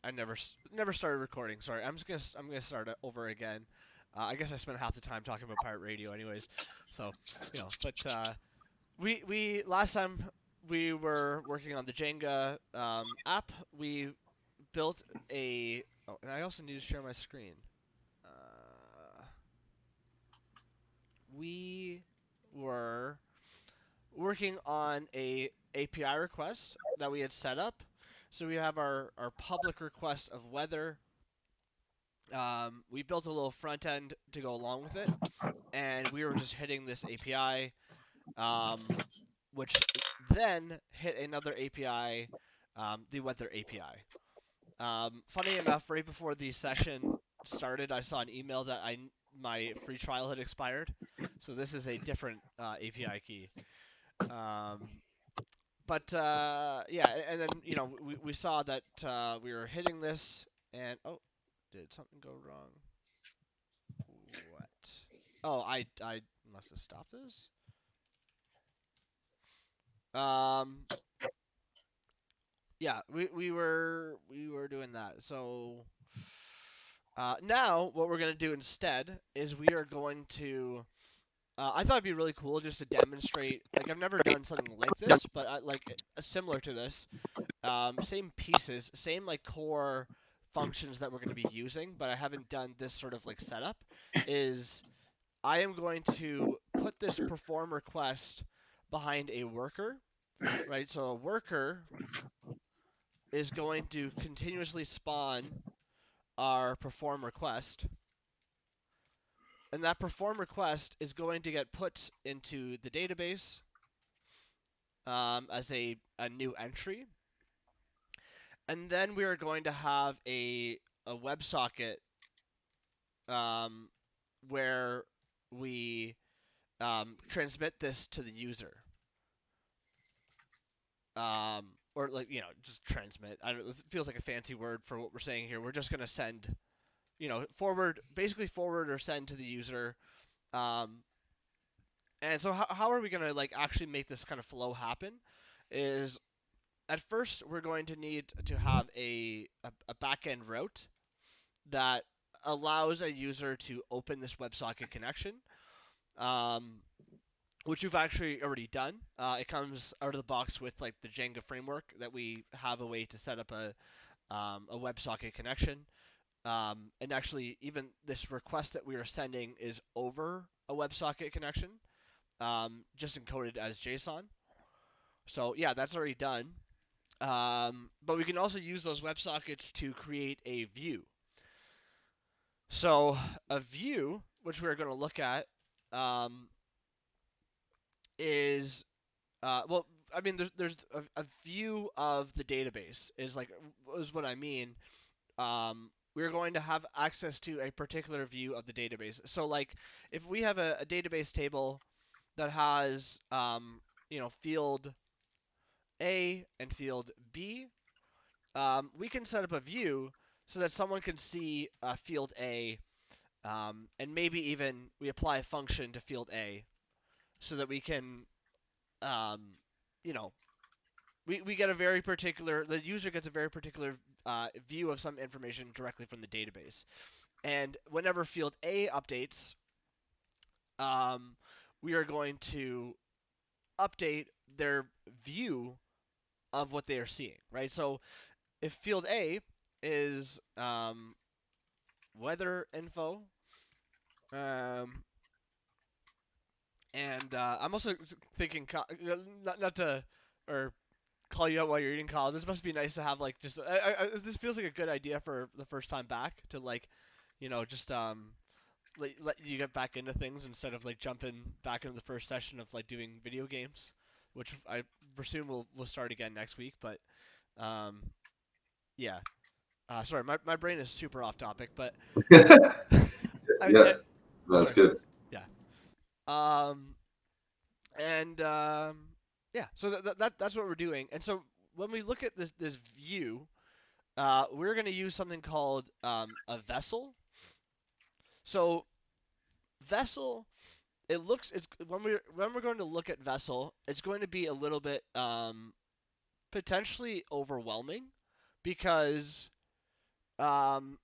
I never started recording. Sorry, I'm gonna start it over again. I guess I spent half the time talking about pirate radio, anyways. So, but we last time we were working on the Jenga app. We built a. Oh, and I also need to share my screen. We were working on a API request that we had set up. So we have our public request of weather. We built a little front end to go along with it, and we were just hitting this API, which then hit another API, the weather API. Funny enough, right before the session started, I saw an email that my free trial had expired, so this is a different API key. But yeah, and then we saw that we were hitting this, and oh, did something go wrong? What? Oh, I must have stopped this. Yeah, we were doing that. So now what we're gonna do instead is we are going to. I thought it'd be really cool just to demonstrate. Like I've never done something like this, but similar to this. Same pieces, same like core functions that we're going to be using, but I haven't done this sort of like setup. Is I am going to put this perform request behind a worker, right? So a worker is going to continuously spawn our perform request. And that perform request is going to get put into the database as a new entry. And then we are going to have a WebSocket where we transmit this to the user. Or like, just transmit. I don't. It feels like a fancy word for what we're saying here. We're just going to send, basically forward or send to the user. And so how are we going to like actually make this kind of flow happen? Is at first we're going to need to have a backend route that allows a user to open this WebSocket connection, which we've actually already done. It comes out of the box with like the Jenga framework that we have a way to set up a WebSocket connection. And actually, even this request that we are sending is over a WebSocket connection, just encoded as JSON. So yeah, that's already done. But we can also use those WebSockets to create a view. So a view, which we're going to look at, is there's a view of the database is what I mean. We're going to have access to a particular view of the database. So like if we have a database table that has field A and field B, we can set up a view so that someone can see field A, and maybe even we apply a function to field A so that we can, we get a very particular, the user gets a very particular view of some information directly from the database. And whenever field A updates, we are going to update their view of what they are seeing, right? So if field A is weather info, and I'm also thinking, not to or call you out while you're eating, Kyle. This must be nice to have like just. This feels like a good idea for the first time back to like, just let you get back into things instead of like jumping back into the first session of like doing video games, which I presume we'll start again next week. But yeah. Sorry, my brain is super off topic, but Yeah, that's sorry. good. Yeah. And yeah. So that's what we're doing. And so when we look at this view, we're going to use something called a vessel. So vessel, it's when we're going to look at vessel, it's going to be a little bit potentially overwhelming because Um,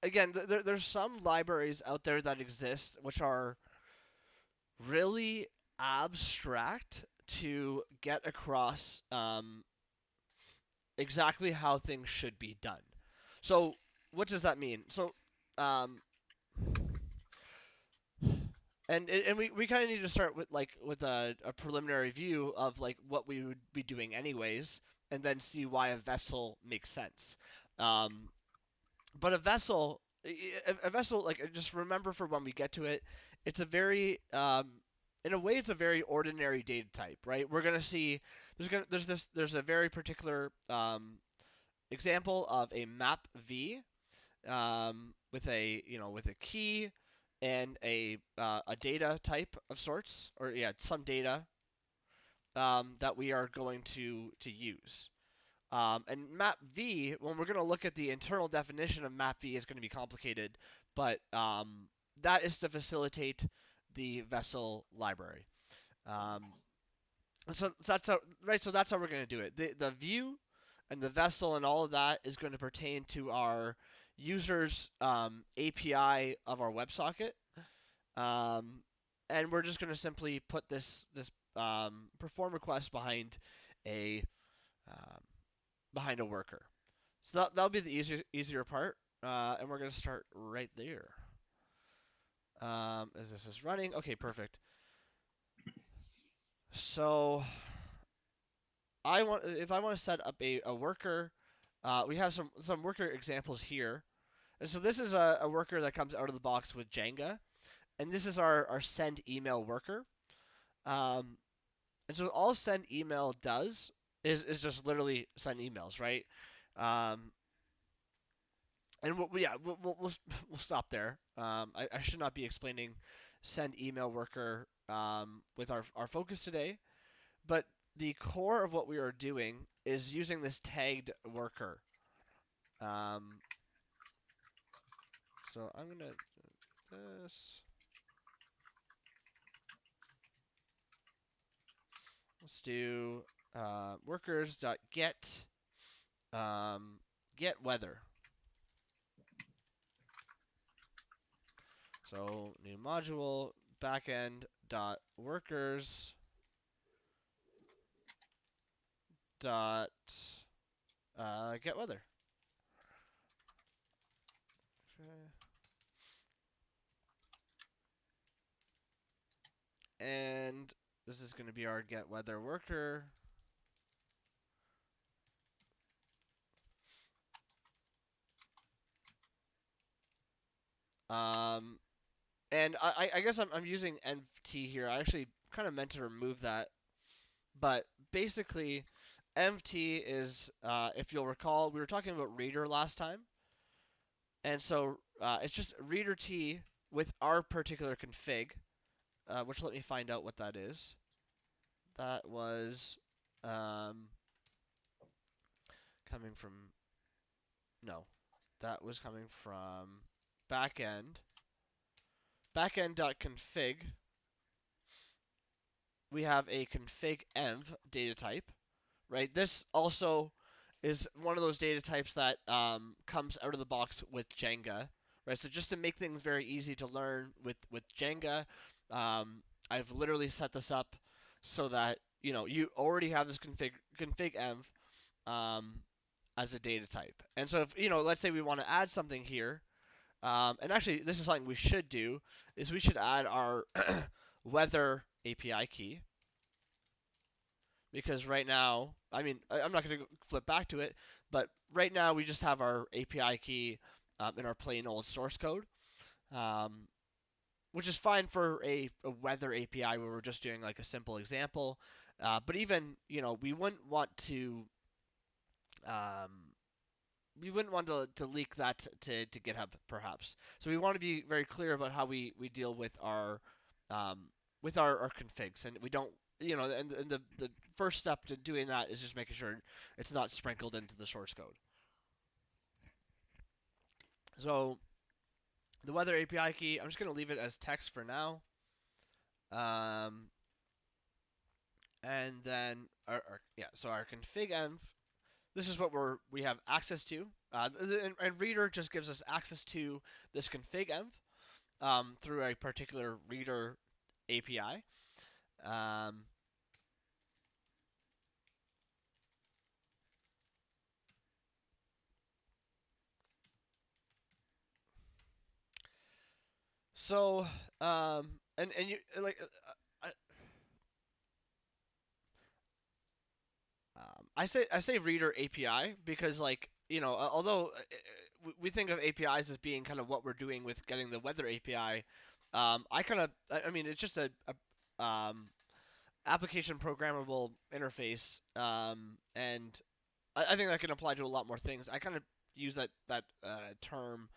again, there's some libraries out there that exist which are really abstract to get across exactly how things should be done. So, what does that mean? So, um, and we kind of need to start with a preliminary view of like what we would be doing anyways, and then see why a vessel makes sense. Um, but a vessel, like just remember for when we get to it, it's a very in a way it's a very ordinary data type, right? We're gonna see there's a very particular example of a map v with a key and a data type of sorts, or yeah, some data that we are going to use. And map v, when we're going to look at the internal definition of map v, is going to be complicated, but that is to facilitate the vessel library. Um, so that's how, right. So that's how we're going to do it. The view and the vessel and all of that is going to pertain to our users API of our WebSocket, um, and we're just going to simply put this perform request a um, behind a worker. So that'll be the easier part, and we're going to start right there. As this is running, okay, perfect. So if I want to set up a worker, we have some worker examples here. And so this is a worker that comes out of the box with Jenga, and this is our send email worker. Um, and so all send email does is just literally send emails, right? Um, and yeah, we'll stop there. I should not be explaining send email worker with our focus today, but the core of what we are doing is using this tagged worker. Um, so I'm gonna do this. Let's do workers.get get weather. So new module backend dot workers dot get weather. Okay. And this is going to be our get weather worker. Um, and I guess I'm using MT here. I actually kind of meant to remove that, but basically, MT is, if you'll recall, we were talking about reader last time, and so it's just reader T with our particular config, which let me find out what that is. That was um, coming from no, that was coming from backend backend.config. We have a config env data type, right? This also is one of those data types that comes out of the box with Jenga, right? So just to make things very easy to learn with Jenga, I've literally set this up so that you already have this config env um, as a data type. And so if let's say we want to add something here, and actually this is something we should do, is we should add our weather API key, because right now, I mean, I'm not going to flip back to it, but right now we just have our API key in our plain old source code, um, which is fine for a weather API where we're just doing like a simple example. But even we wouldn't want to um, to leak that to GitHub perhaps. So we want to be very clear about how we deal um, with our configs, and we don't and the first step to doing that is just making sure it's not sprinkled into the source code. So the weather API key, I'm just going to leave it as text for now. Um, and then so our config env, this is what we have access to. And reader just gives us access to this config env through a particular reader API. Um, so and you like I say reader API because like although we think of APIs as being kind of what we're doing with getting the weather API, I mean it's just a application programmable interface, and I think that can apply to a lot more things. I kind of use that term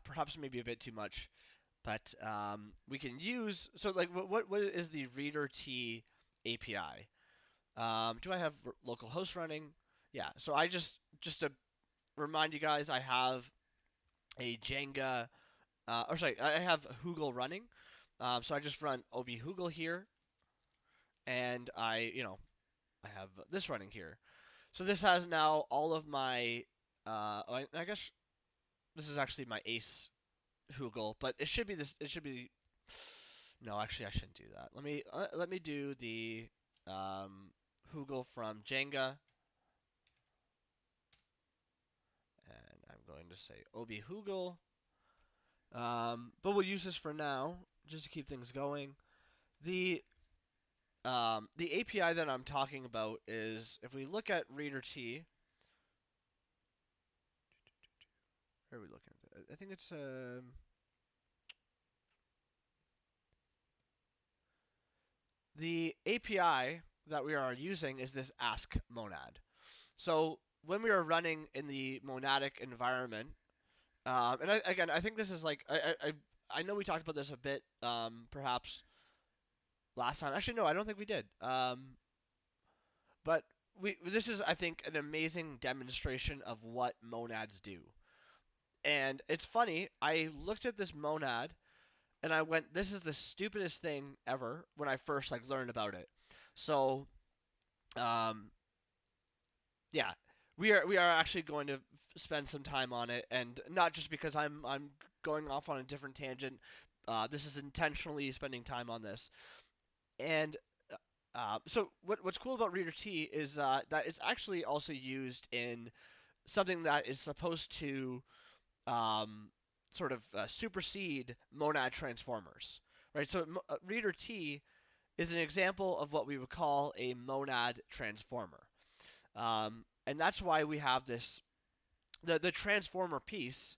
perhaps maybe a bit too much, but we can use so like what is the reader T API? Do I have localhost running? Yeah. So I just to remind you guys, I have a Jenga, or sorry, I have Hoogle running. So I just run ob Hoogle here, and I have this running here. So this has now all of my. I guess this is actually my Ace Hoogle, but it should be this. It should be. No, actually, I shouldn't do that. Let me do the Hoogle from Jenga, and I'm going to say ob Hoogle. But we'll use this for now, just to keep things going. The the API that I'm talking about is if we look at reader T. Where are we looking at? I think it's the API that we are using is this ask monad. So when we are running in the monadic environment, and again, I think this is like I know we talked about this a bit, perhaps last time. Actually, no, I don't think we did. But we this is I think an amazing demonstration of what monads do. And it's funny. I looked at this monad and I went, "This is the stupidest thing ever." When I first like learned about it. So, um, yeah, we are actually going to spend some time on it, and not just because I'm going off on a different tangent. This is intentionally spending time on this, and so what's cool about Reader T is that it's actually also used in something that is supposed to sort of supersede monad transformers, right? So Reader T is an example of what we would call a monad transformer. And that's why we have this the transformer piece.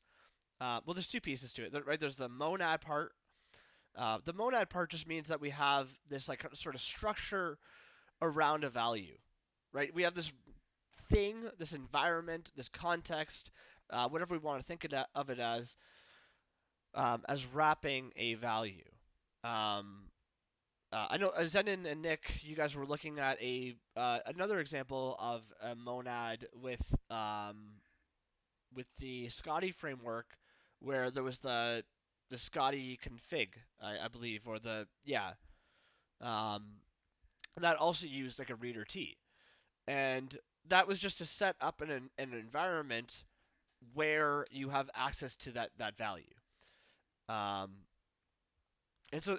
Well, there's two pieces to it, right? There's the monad part. The monad part just means that we have this like sort of structure around a value, right? We have this thing, this environment, this context, whatever we want to think of it as wrapping a value. Um, I know Zenon and Nick, you guys were looking at a another example of a monad with the Scotty framework, where there was the Scotty config, I believe, or the yeah, um, that also used like a reader T, and that was just to set up an environment where you have access to that value. Um, and so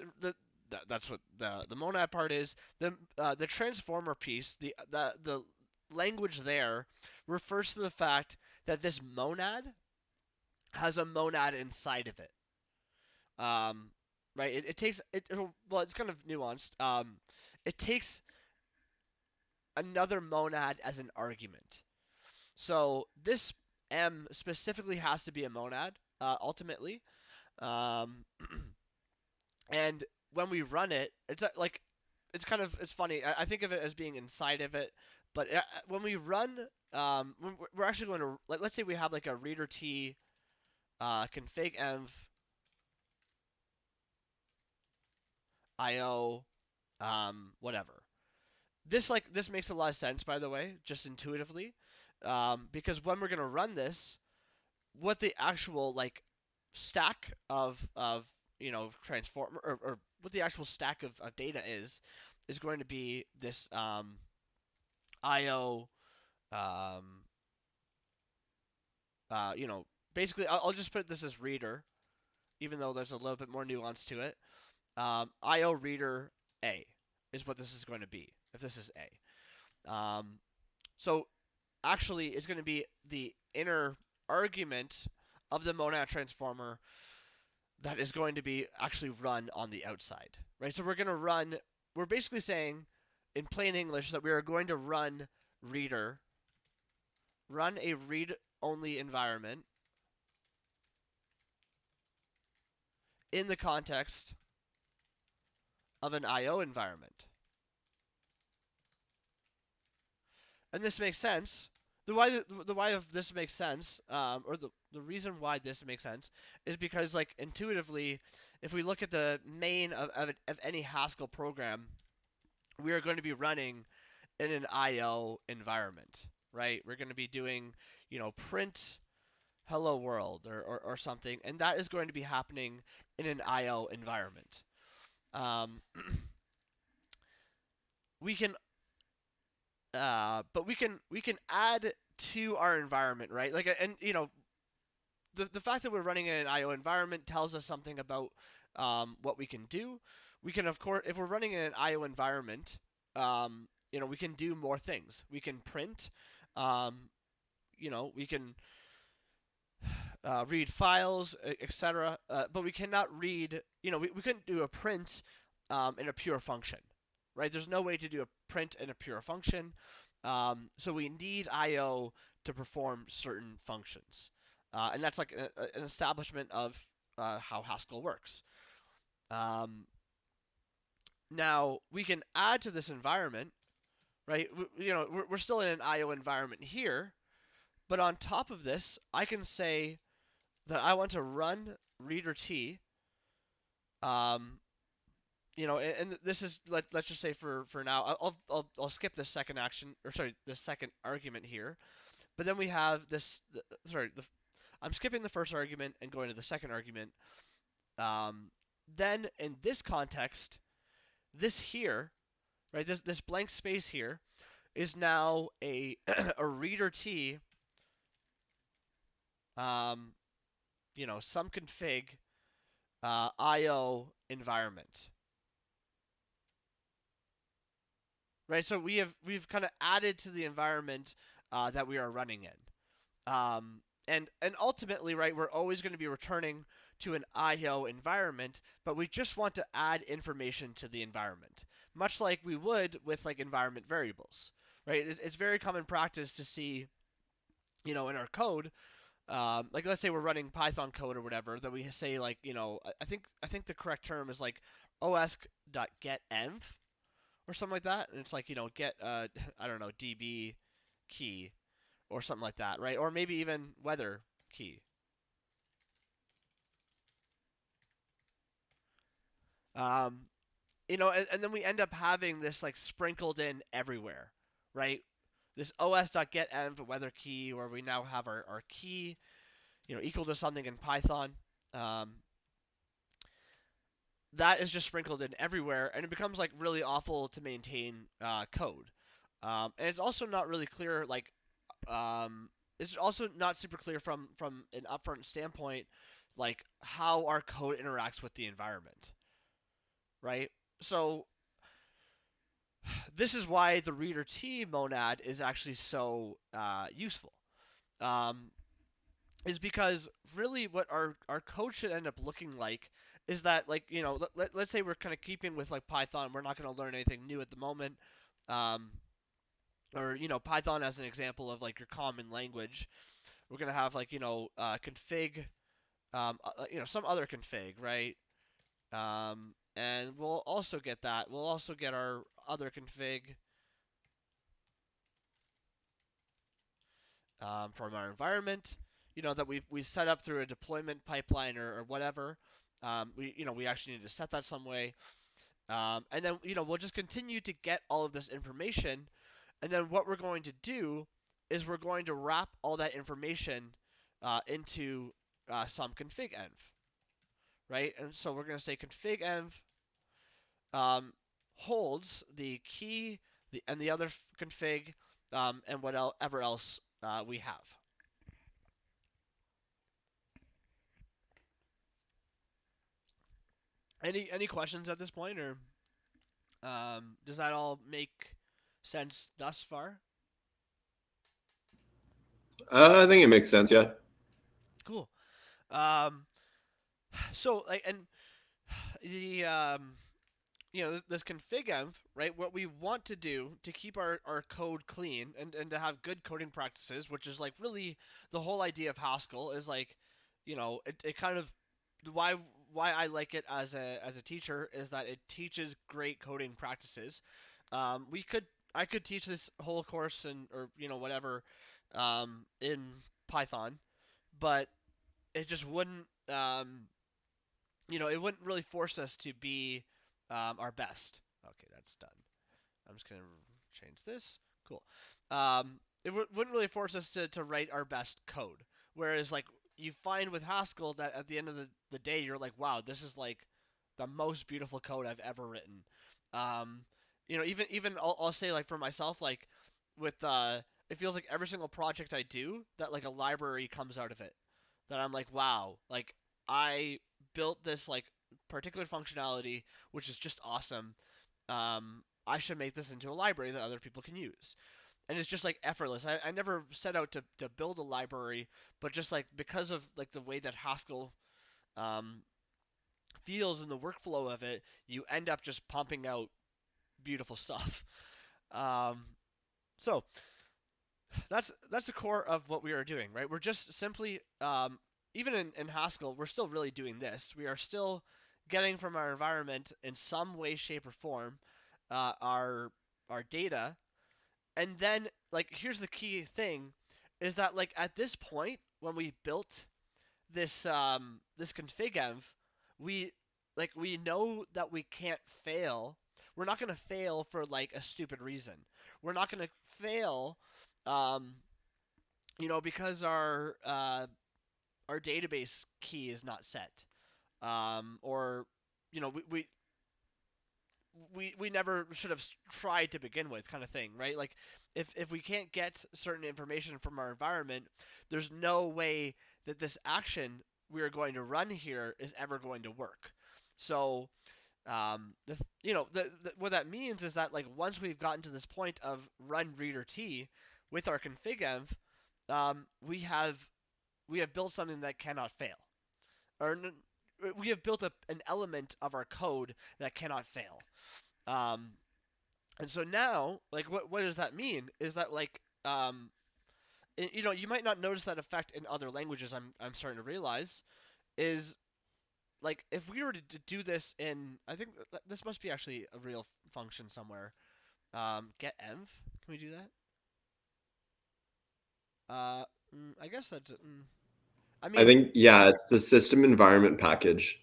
that's what the monad part is. The transformer piece, the language there refers to the fact that this monad has a monad inside of it. Um, right? It takes well, it's kind of nuanced. It takes another monad as an argument. So this M specifically has to be a monad ultimately. Um, and when we run it, like it's kind of it's funny. I think of it as being inside of it, but when we run, when we're actually going to like let's say we have like a reader T config env io whatever. This makes a lot of sense, by the way, just intuitively, because when we're gonna run this, what the actual like stack of transformer or what the actual stack of data is going to be this IO um, you know, basically, I'll just put this as reader, even though there's a little bit more nuance to it. IO reader A is what this is going to be if this is A. So actually, it's going to be the inner argument of the monad transformer that is going to be actually run on the outside, right? So we're basically saying in plain English that we are going to reader, run a read only environment in the context of an IO environment. And this makes sense. The why of this makes sense, or the reason why this makes sense, is because like intuitively, if we look at the main of any Haskell program, we are going to be running in an IO environment, right? We're going to be doing, print hello world or something, and that is going to be happening in an IO environment. Um, we can but we can add to our environment, right? Like, and the fact that we're running in an IO environment tells us something about what we can do. We can, of course, if we're running in an IO environment, we can do more things. We can print, we can read files, etc. But we cannot read, we couldn't do a print in a pure function, right? There's no way to do a print in a pure function. So we need I/O to perform certain functions, and that's like an establishment of how Haskell works. Um, Now we can add to this environment, right? We're still in an I/O environment here, but on top of this, I can say that I want to run reader T. Um, and this is let's just say for now, I'll skip this second action, or sorry, the second argument here. But then we have this. I'm skipping the first argument and going to the second argument. Then in this context, this here, right, this blank space here, is now a a reader T. Um, some config IO environment. Right, so we've kind of added to the environment that we are running in. And ultimately, right, we're always going to be returning to an IO environment, but we just want to add information to the environment, much like we would with like environment variables, right? It's very common practice to see, in our code, like let's say we're running Python code or whatever, that we say like, I think the correct term is like os.getEnv or something like that, and it's like get I don't know, db key or something like that, right? Or maybe even weather key. Um, and then we end up having this like sprinkled in everywhere, right? This os.getEnv weather key, where we now have our key, equal to something in Python. Um, that is just sprinkled in everywhere, and it becomes like really awful to maintain code. And it's also not really clear, like, it's also not super clear from an upfront standpoint, like how our code interacts with the environment, right? So this is why the reader T monad is actually so useful. Um, is because really what our code should end up looking like is that, like, let's say we're kind of keeping with like Python. We're not going to learn anything new at the moment. Um, or Python as an example of like your common language. We're going to have like config, some other config, right? And we'll also get that. We'll also get our other config from our environment, that we set up through a deployment pipeline or whatever. We actually need to set that some way, and then we'll just continue to get all of this information, and then what we're going to do is we're going to wrap all that information into some config env, right? And so we're going to say config env um, holds the key, and the other config, and whatever else we have. Any questions at this point, or does that all make sense thus far? I think it makes sense. Yeah. Cool. Um, so like, and the this config-env, right? What we want to do to keep our code clean and to have good coding practices, which is like really the whole idea of Haskell is like, it kind of why why I like it as a teacher is that it teaches great coding practices. We could I could teach this whole course and or whatever in Python, but it just wouldn't it wouldn't really force us to be our best. Okay, that's done. I'm just gonna change this. Cool. Wouldn't really force us to write our best code. Whereas like you find with Haskell that at the end of the day you're like, wow, this is like the most beautiful code I've ever written. Um, even I'll say like for myself like with it feels like every single project I do that like a library comes out of it that I'm like, wow, like I built this like particular functionality which is just awesome. I should make this into a library that other people can use. And it's just like effortless. I never set out to build a library, but just like because of like the way that Haskell um, feels in the workflow of it, you end up just pumping out beautiful stuff. Um, so that's the core of what we are doing, right? We're just simply even in Haskell, we're still really doing this. We are still getting from our environment in some way, shape, or form our data, and then like here's the key thing, is that like at this point when we built this config env, we we know that we can't fail. We're not gonna fail for like a stupid reason. We're not gonna fail, um, because our database key is not set, or we we never should have tried to begin with, kind of thing, right? Like if we can't get certain information from our environment, there's no way that this action we are going to run here is ever going to work. So what that means is that like once we've gotten to this point of run reader t with our config env, we have built something that cannot fail, or we have built an element of our code that cannot fail. Um, and so now, like, what does that mean? Is that like, you might not notice that effect in other languages. I'm starting to realize is like if we were to do this in, I think this must be actually a real function somewhere. Get env. Can we do that? I guess that's. I I mean, think yeah, it's the system environment package.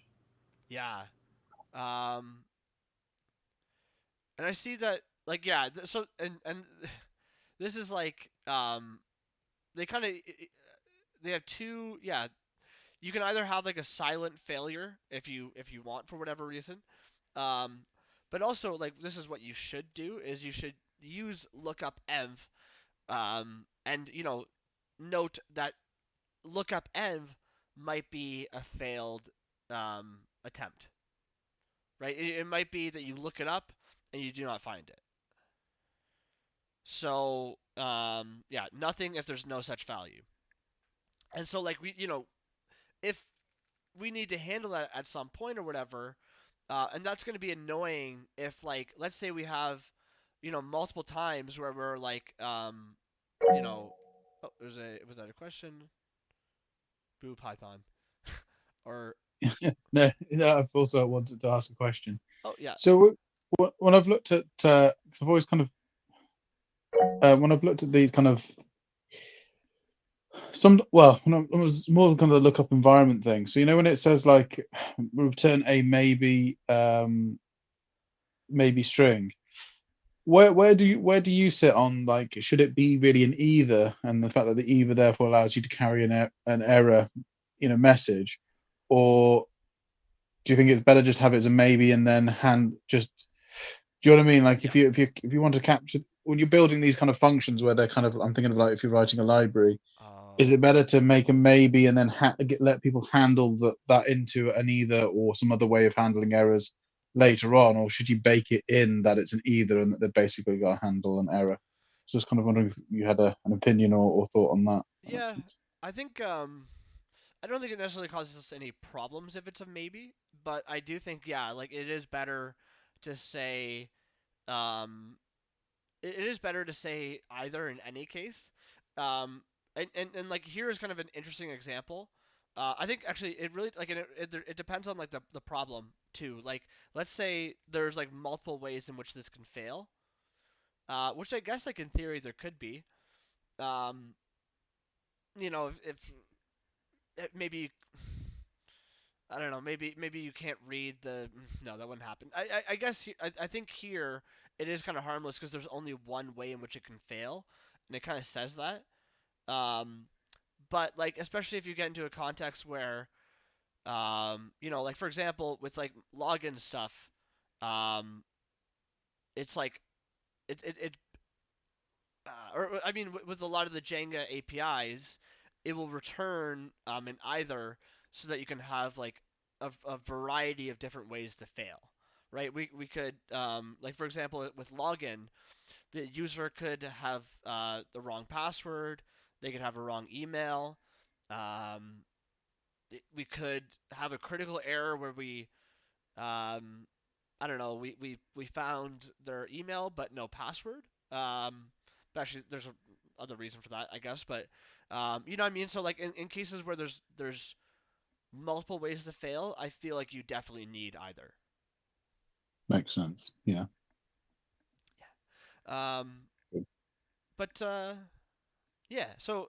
yeah. Um, and I see that like yeah. So and this is like they kind of they have two, yeah. You can either have like a silent failure if you want for whatever reason, um, but also like this is what you should do is you should use lookup env, and note that lookup env might be a failed attempt, right? It might be that you look it up and you do not find it. So yeah, nothing if there's no such value. And so like if we need to handle that at some point or whatever, and that's going to be annoying if like let's say we have multiple times where we're like you know oh, was that a question? Boo Python. Or No, no, I've also wanted to ask a question. oh yeah. So when I've looked at, 'cause I've always kind of, when I've looked at these kind of when I was more kind of the lookup environment thing. So when it says like return a maybe string, where do you sit on like should it be really an either, and the fact that the either therefore allows you to carry an error message, or do you think it's better just have it as a maybe and then hand just, do you know what I mean? Like Yeah. if you want to capture when you're building these kind of functions where they're kind of, I'm thinking of like if you're writing a library, Is it better to make a maybe and then let people handle that into an either or some other way of handling errors later on, or should you bake it in that it's an either and that they've basically got to handle an error? So I was kind of wondering if you had an opinion or thought on that. That makes Yeah, sense. I think I don't think it necessarily causes us any problems if it's a maybe, but I do think yeah, like it is better to say um it is better to say either in any case. And like here is kind of an interesting example. I think actually it really like it depends on like the problem too. Like let's say there's like multiple ways in which this can fail, which I guess like in theory there could be. Um, if maybe I don't know. Maybe you can't read the. No, that wouldn't happen. I guess I think here it is kind of harmless because there's only one way in which it can fail, and it kind of says that. Um, but like especially if you get into a context where, like for example with like login stuff, um, it's like it or I mean with a lot of the Jenga APIs, it will return an either so that you can have like a variety of different ways to fail, right? We could like for example with login, the user could have the wrong password, they could have a wrong email, um, we could have a critical error where we I don't know, we found their email but no password. But actually, there's a other reason for that, I guess. But you know what I mean. So like in cases where there's multiple ways to fail, I feel like you definitely need either. Makes sense. Yeah. Um, but yeah. So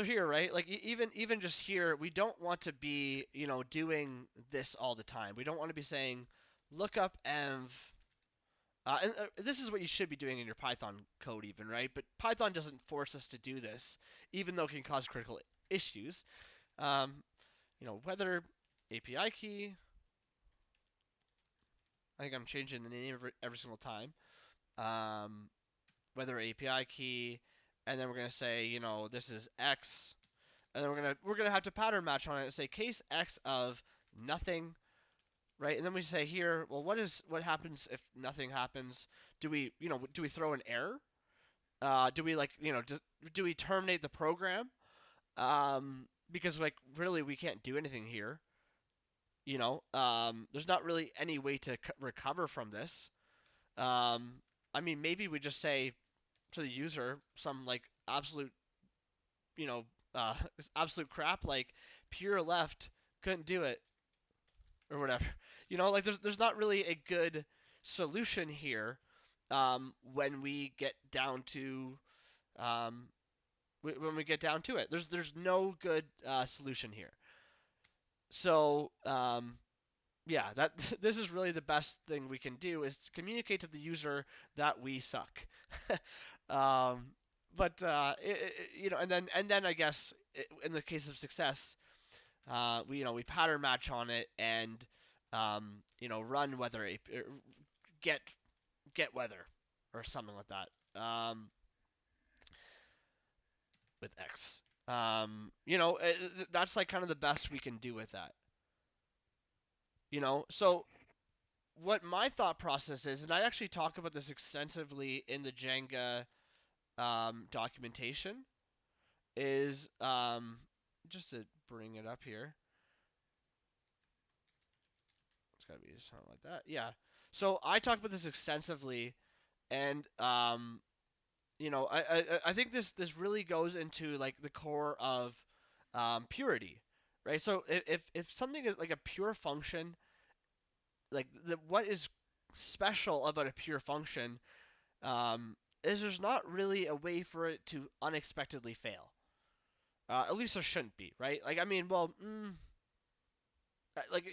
here, right? Like even just here, we don't want to be doing this all the time. We don't want to be saying look up env. And this is what you should be doing in your Python code, even, right? But Python doesn't force us to do this, even though it can cause critical issues. Um, whether API key. I think I'm changing the name every single time. Um, whether API key, and then we're gonna say, this is X, and then we're gonna have to pattern match on it and say case X of nothing, right? And then we say here, well, what happens if nothing happens? Do we throw an error? Do we do we terminate the program? Because like really we can't do anything here. There's not really any way to recover from this. Um, I mean, maybe we just say to the user some like absolute, you know, uh, absolute crap like pure left couldn't do it or whatever. Like there's not really a good solution here. When we get down to um, when we get down to it, there's no good solution here. So yeah, that this is really the best thing we can do is to communicate to the user that we suck. um, but and then I guess in the case of success, we pattern match on it and run weather get get weather or something like that with X. That's like kind of the best we can do with that. So what my thought process is, and I actually talk about this extensively in the Jenga documentation, is just to bring it up here. It's got to be something like that. Yeah. So I talk about this extensively, and I think this really goes into like the core of purity, right? So if something is like a pure function, like what is special about a pure function is there's not really a way for it to unexpectedly fail. At least there shouldn't be, right? Like I mean, well, like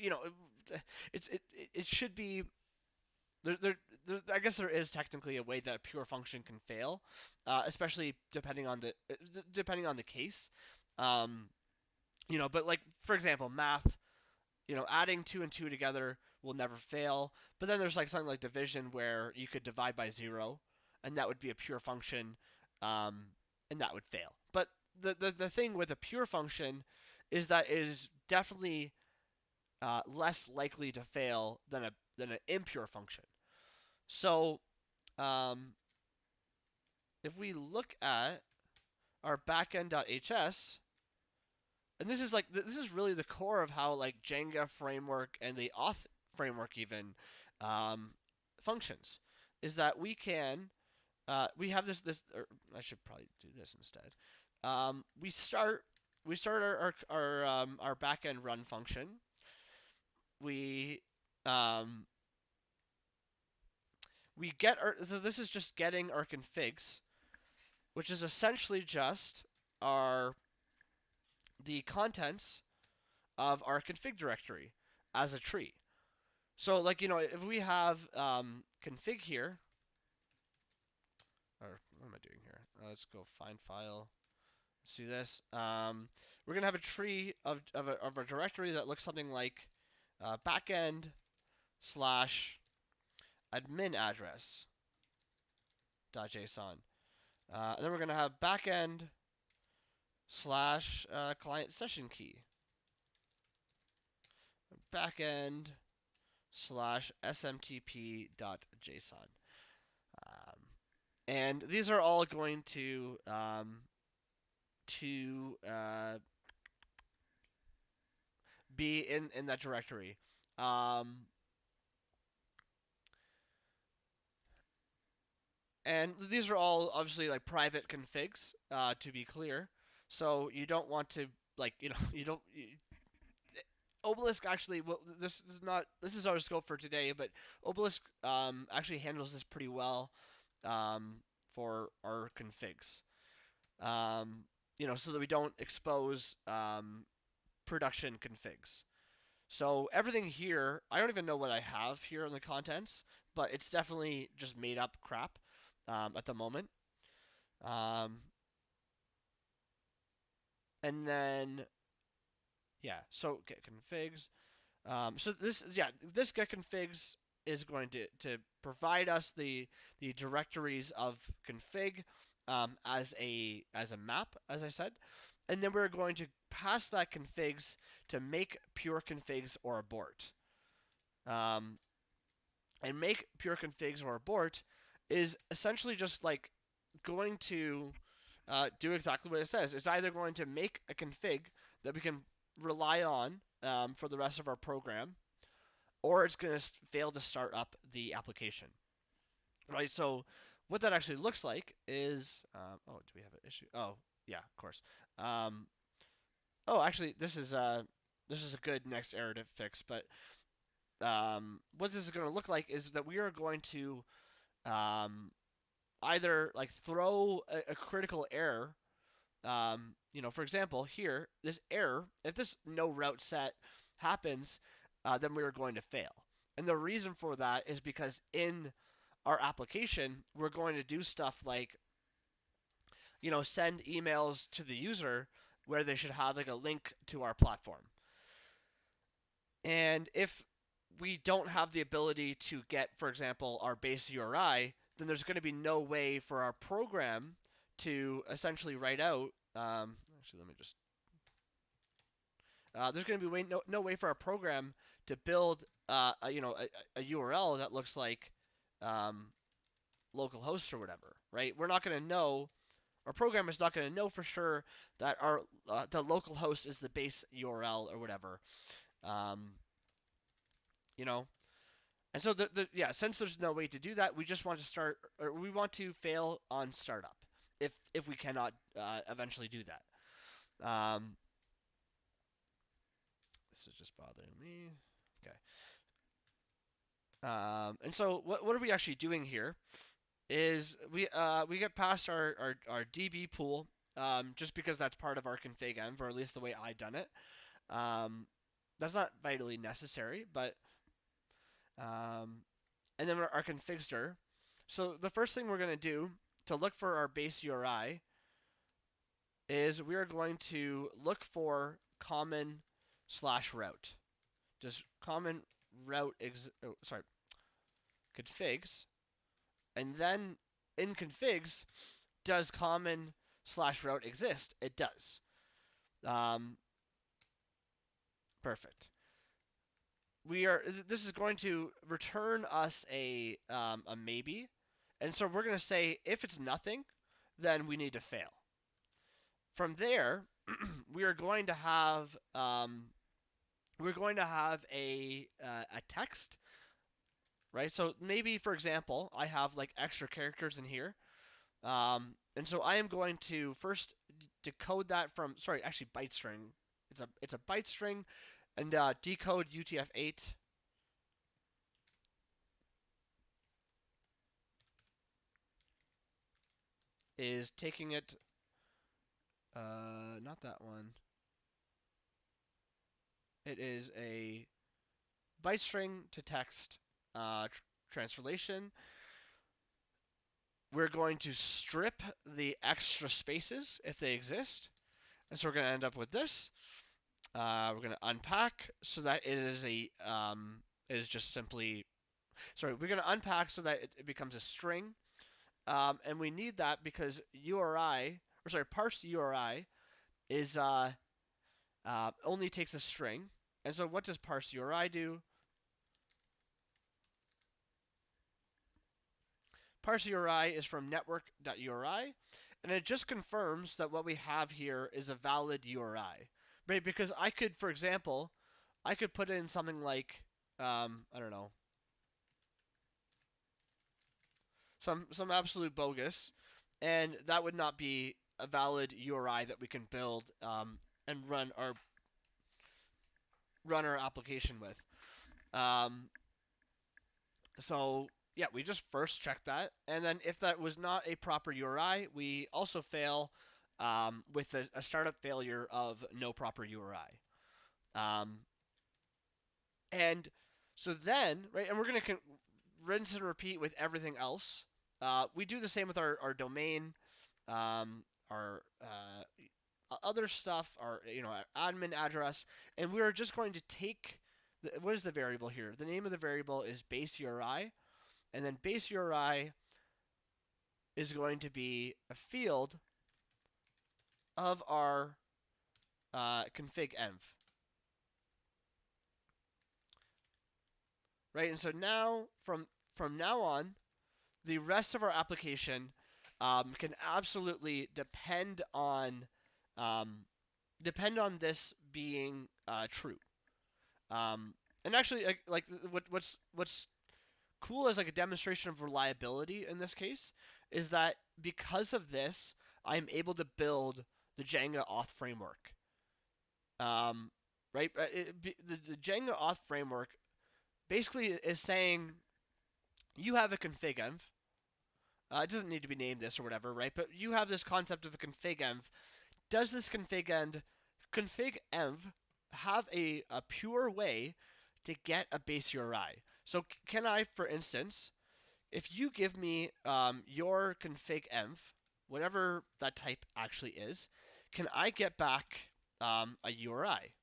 it should be there. I guess there is technically a way that a pure function can fail, especially depending on the case. Um, but like for example, math. Adding two and two together will never fail. But then there's like something like division where you could divide by zero, and that would be a pure function. Um, and that would fail. But the thing with a pure function is that it is definitely less likely to fail than an impure function. So if we look at our backend.hs, and this is really the core of how like Jenga framework and the auth framework even functions, is that we have this or I should probably do this instead. We start our backend run function. We um, we get our, so this is just getting our configs, which is essentially just our the contents of our config directory as a tree. So like if we have config here, or what am I doing here? Let's go find file. See this? We're gonna have a tree of a directory that looks something like backend slash admin address .json. And then we're gonna have backend slash client session key. Backend slash smtp.json. And these are all going to be in that directory. And these are all obviously like private configs, to be clear. So you don't want to you don't. Obelisk actually, well, this is not. This is our scope for today, but Obelisk actually handles this pretty well for our configs. So that we don't expose production configs. So everything here, I don't even know what I have here in the contents, but it's definitely just made up crap at the moment. And then, yeah, so get configs. So this get configs is going to provide us the directories of config as a map, as I said, and then we're going to pass that configs to make pure configs or abort. And make pure configs or abort is essentially just like going to do exactly what it says. It's either going to make a config that we can rely on for the rest of our program, or it's going to fail to start up the application. Right? So what that actually looks like is, do we have an issue? Oh, yeah, of course. Actually, this is a good next error to fix. But what this is going to look like is that we are going to either like throw a critical error. For example, here, this error, if this no route set happens, then we are going to fail. And the reason for that is because in our application, we're going to do stuff like, send emails to the user where they should have like a link to our platform. And if we don't have the ability to get, for example, our base URI, then there's going to be no way for our program to essentially write out. Actually, let me just. There's going to be no way for our program to build a URL that looks like localhost or whatever, right? We're not going to know. Our program is not going to know for sure that our the localhost is the base URL or whatever. And so since there's no way to do that, we just want to start, or we want to fail on startup if we cannot eventually do that. This is just bothering me. Okay. And so what are we actually doing here? Is we get past our DB pool just because that's part of our config env, or at least the way I've done it. That's not vitally necessary, but and then our configster. So the first thing we're going to do to look for our base URI is we are going to look for common /route. Just common route configs, and then in configs does common slash route exist, it does. Perfect. This is going to return us a maybe, and so we're going to say if it's nothing, then we need to fail. From there, we are going to have a text, right? So maybe, for example, I have like extra characters in here, and so I am going to first decode that from actually byte string. It's a byte string, and decode UTF-8. Is taking it, not that one. It is a byte string to text translation. We're going to strip the extra spaces if they exist, and so we're going to end up with this. We're going to unpack so that it is just simply. We're going to unpack so that it becomes a string, and we need that because parse URI is only takes a string. And so what does parse URI do? Parse URI is from network.uri, and it just confirms that what we have here is a valid URI. Right? Because I could, for example, I could put in something like, I don't know, some absolute bogus, and that would not be a valid URI that we can build and run our application with. So yeah, we just first check that, and then if that was not a proper URI, we also fail with a startup failure of no proper URI. And so then, right, and we're going to rinse and repeat with everything else. We do the same with our domain, our other stuff, our our admin address, and we are just going to take what is the variable here? The name of the variable is base URI, and then base URI is going to be a field of our config env. Right, and so now from now on, the rest of our application can absolutely depend on this being true. And actually, like what's cool as like a demonstration of reliability in this case is that because of this, I'm able to build the Jenga auth framework. Right, the Jenga auth framework basically is saying you have a config env. It doesn't need to be named this or whatever, right? But you have this concept of a config env. Does this config env have a pure way to get a base URI? So can I, for instance, if you give me your config env, whatever that type actually is, can I get back a URI?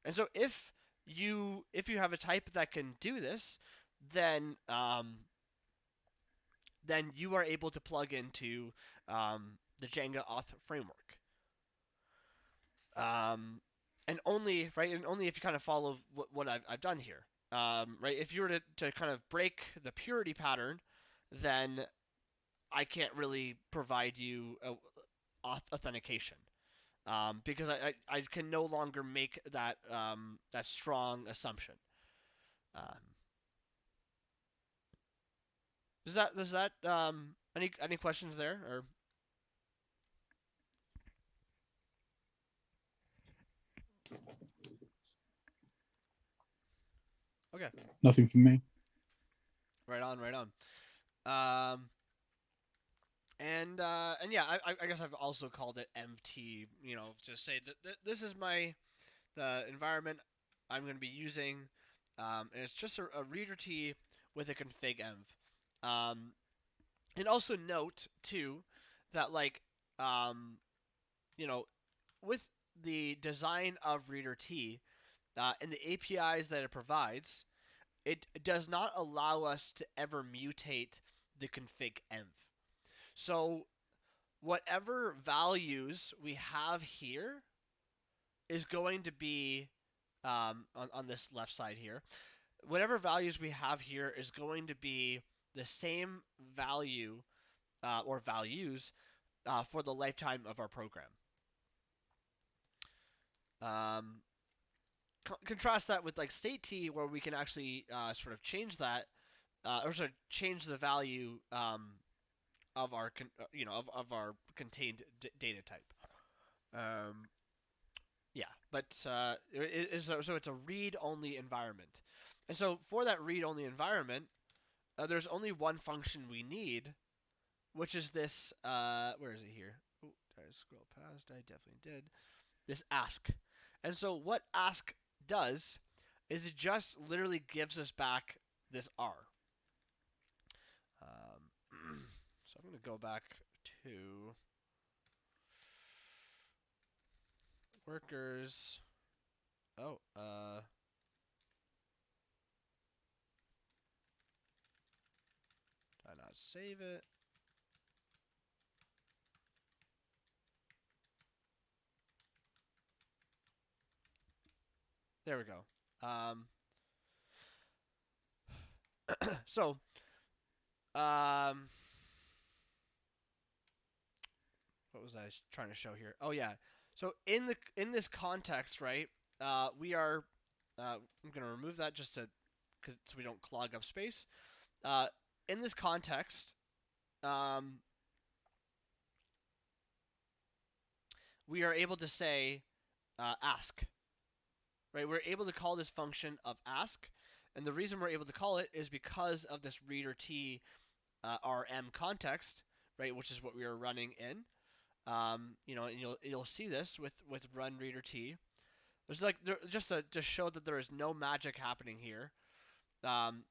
And so if you have a type that can do this, then you are able to plug into the Jenga auth framework. And only if you kind of follow what I've done here. Right? If you were to kind of break the purity pattern, then I can't really provide you authentication. Because I can no longer make that strong assumption. Does that any questions there or? Okay. Nothing from me. Right on. And yeah, I guess I've also called it MT. To say that this is the environment I'm going to be using, and it's just a reader T with a config env. And also note too that with the design of reader T and the APIs that it provides, it does not allow us to ever mutate the config env. So whatever values we have here is going to be on this left side here. Whatever values we have here is going to be the same value or values for the lifetime of our program. Contrast that with like state t, where we can actually sort of change that, or sort of change the value of our of our contained data type. Yeah, but so it's a read-only environment, and so for that read-only environment, there's only one function we need, which is this. Where is it here? Oh, did I scroll past? I definitely did. This ask, and so what ask does is it just literally gives us back this R. So I'm going to go back to workers. Oh, did I not save it? There we go. So, what was I trying to show here? Oh yeah. So in this context, right? We are. I'm gonna remove that just so we don't clog up space. In this context, we are able to say ask. Right? We're able to call this function of ask, and the reason we're able to call it is because of this reader t rm context, right? Which is what we are running in. And you'll see this with run reader t. There's like just to show that there is no magic happening here. Um,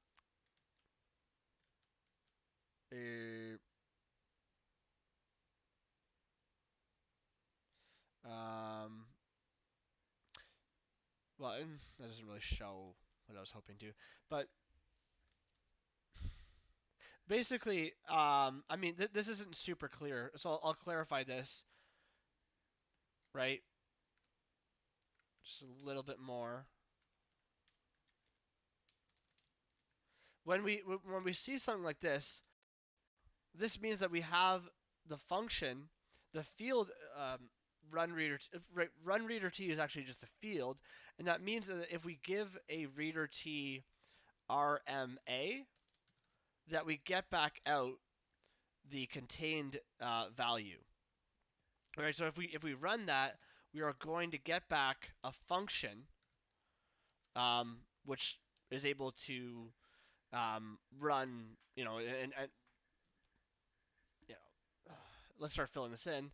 well, that doesn't really show what I was hoping to, but basically, I mean, this isn't super clear, so I'll clarify this, right? Just a little bit more. When we see something like this, this means that we have the function, the field run reader t is actually just a field, and that means that if we give a reader t rma, that we get back out the contained value. All right, so if we run that, we are going to get back a function which is able to run, and let's start filling this in.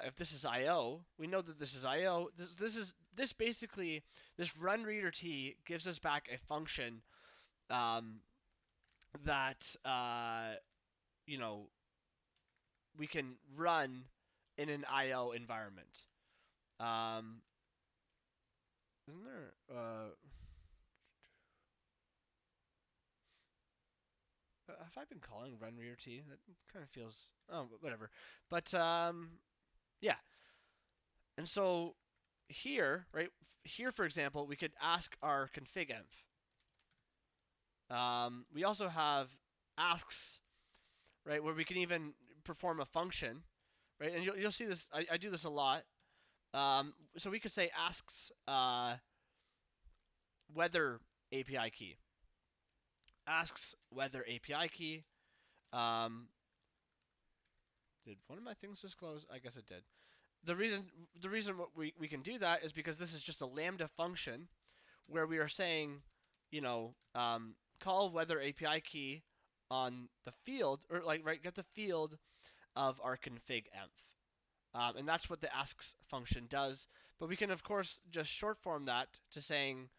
If this is I/O, we know that this is I/O. This basically, this run reader t gives us back a function that we can run in an I/O environment. Isn't there? Have I been calling run reader t? That kind of feels. Oh, whatever. But yeah. And so here, right here, for example, we could ask our config env. We also have asks, right, where we can even perform a function, right? And you'll see this. I do this a lot. So we could say asks weather API key. Asks weather API key. Did one of my things just close? I guess it did. The reason we can do that is because this is just a lambda function where we are saying, call weather API key on the field, or get the field of our config env. And that's what the asks function does. But we can, of course, just short form that to saying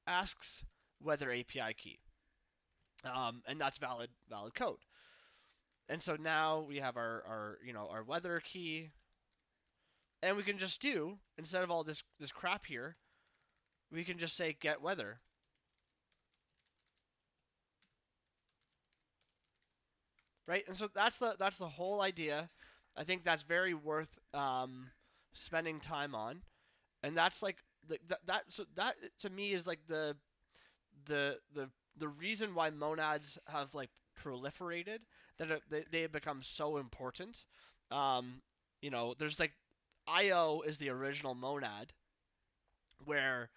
asks weather API key. And that's valid code. And so now we have our weather key, and we can just do, instead of all this crap here, we can just say get weather. Right? And so that's the whole idea I think that's very worth spending time on, and that's like that to me is like the the the reason why monads have like proliferated, that they have become so important. Um, there's like IO is the original monad, where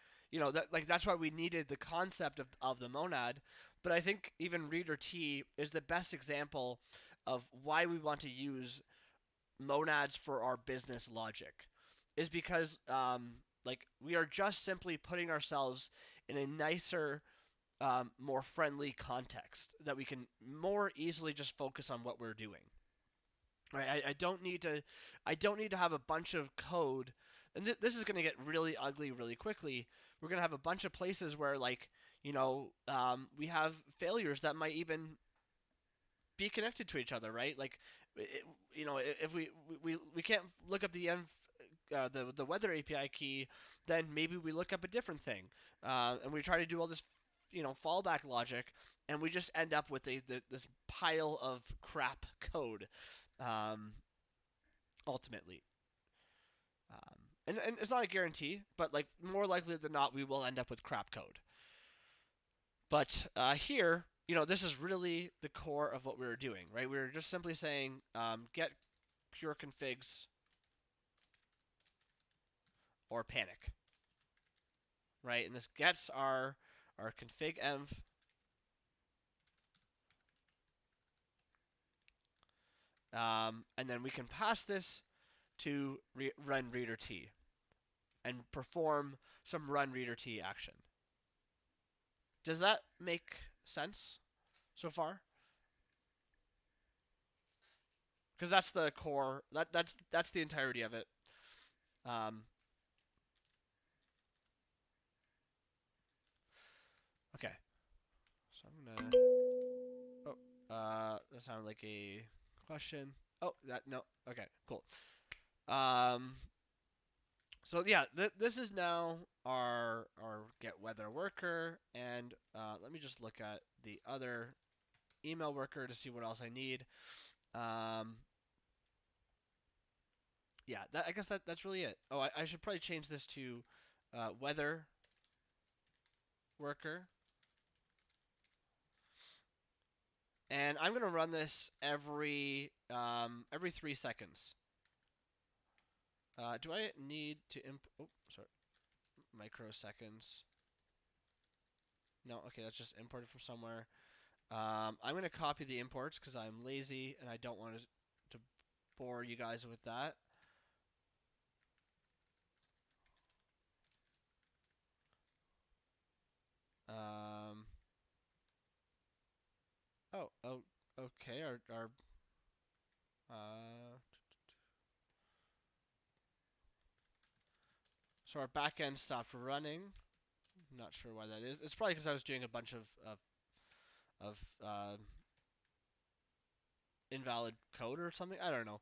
that's why we needed the concept of the monad. But I think even reader T is the best example of why we want to use monads for our business logic, is because like we are just simply putting ourselves in a nicer, more friendly context that we can more easily just focus on what we're doing. Right? I don't need to have a bunch of code, and this is going to get really ugly really quickly. We're going to have a bunch of places where like we have failures that might even be connected to each other, right? Like, if we can't look up the weather API key, then maybe we look up a different thing, and we try to do all this, fallback logic, and we just end up with this pile of crap code, um, ultimately. And it's not a guarantee, but like more likely than not, we will end up with crap code. But here, this is really the core of what we were doing, right? We were just simply saying get pure configs or panic, right? And this gets our config env, and then we can pass this to run reader T and perform some run reader T action. Does that make sense so far? Because that's the core. That's the entirety of it. Um, okay, so I'm gonna. Oh, that sounded like a question. Oh, that no. Okay, cool. Um, so yeah, this is now our get weather worker, and let me just look at the other email worker to see what else I need. Um, yeah, I guess that's really it. Oh, I should probably change this to weather worker, and I'm gonna run this every 3 seconds. Do I need to Oh, sorry, microseconds. No, okay, that's just imported from somewhere. I'm gonna copy the imports because I'm lazy and I don't want to bore you guys with that. Um, oh, okay. Uh, so our backend stopped running. I'm not sure why that is. It's probably because I was doing a bunch of invalid code or something. I don't know.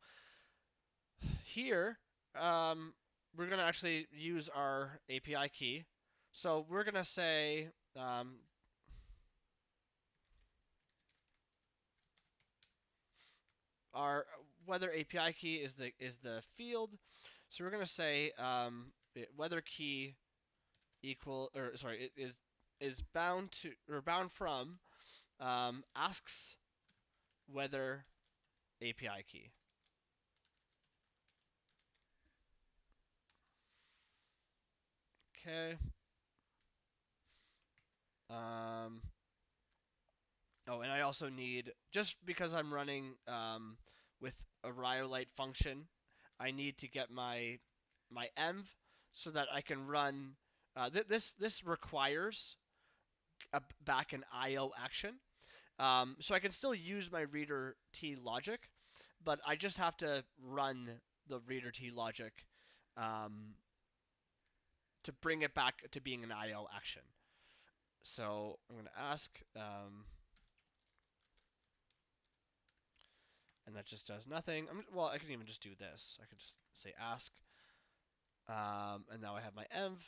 Here, we're gonna actually use our API key. So we're gonna say our weather API key is the field. So we're gonna say weather key equal, or sorry, it is bound to, or bound from, asks weather API key. Okay. Um, oh, and I also need, just because I'm running with a Rhyolite function, I need to get my env so that I can run. This requires back an IO action. So I can still use my reader T logic, but I just have to run the reader T logic um, to bring it back to being an IO action. So I'm going to ask, and that just does nothing. Well, I can even just do this. I could just say ask, and now I have my env.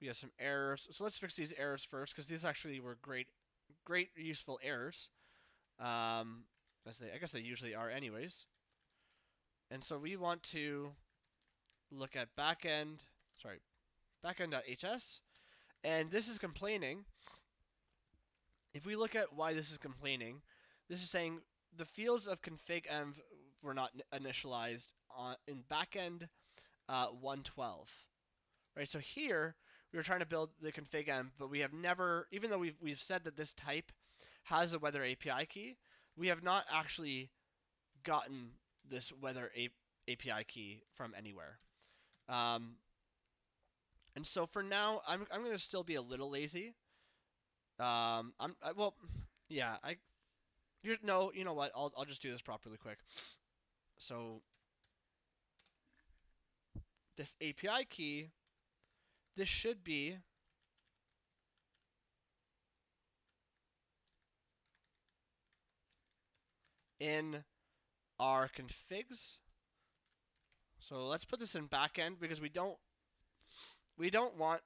We have some errors. So let's fix these errors first, because these actually were great useful errors. Um, I guess they usually are anyways. And so we want to look at backend.hs, and this is complaining. If we look at why this is complaining, this is saying the fields of config-env were not initialized in backend 112. Right, so here we were trying to build the config-env, but we have never, even though we've said that this type has a weather API key, we have not actually gotten this weather API key from anywhere. And so for now, I'm going to still be a little lazy. Well, yeah, you know what? I'll just do this properly quick. So this API key, this should be in our configs. So let's put this in backend because we don't want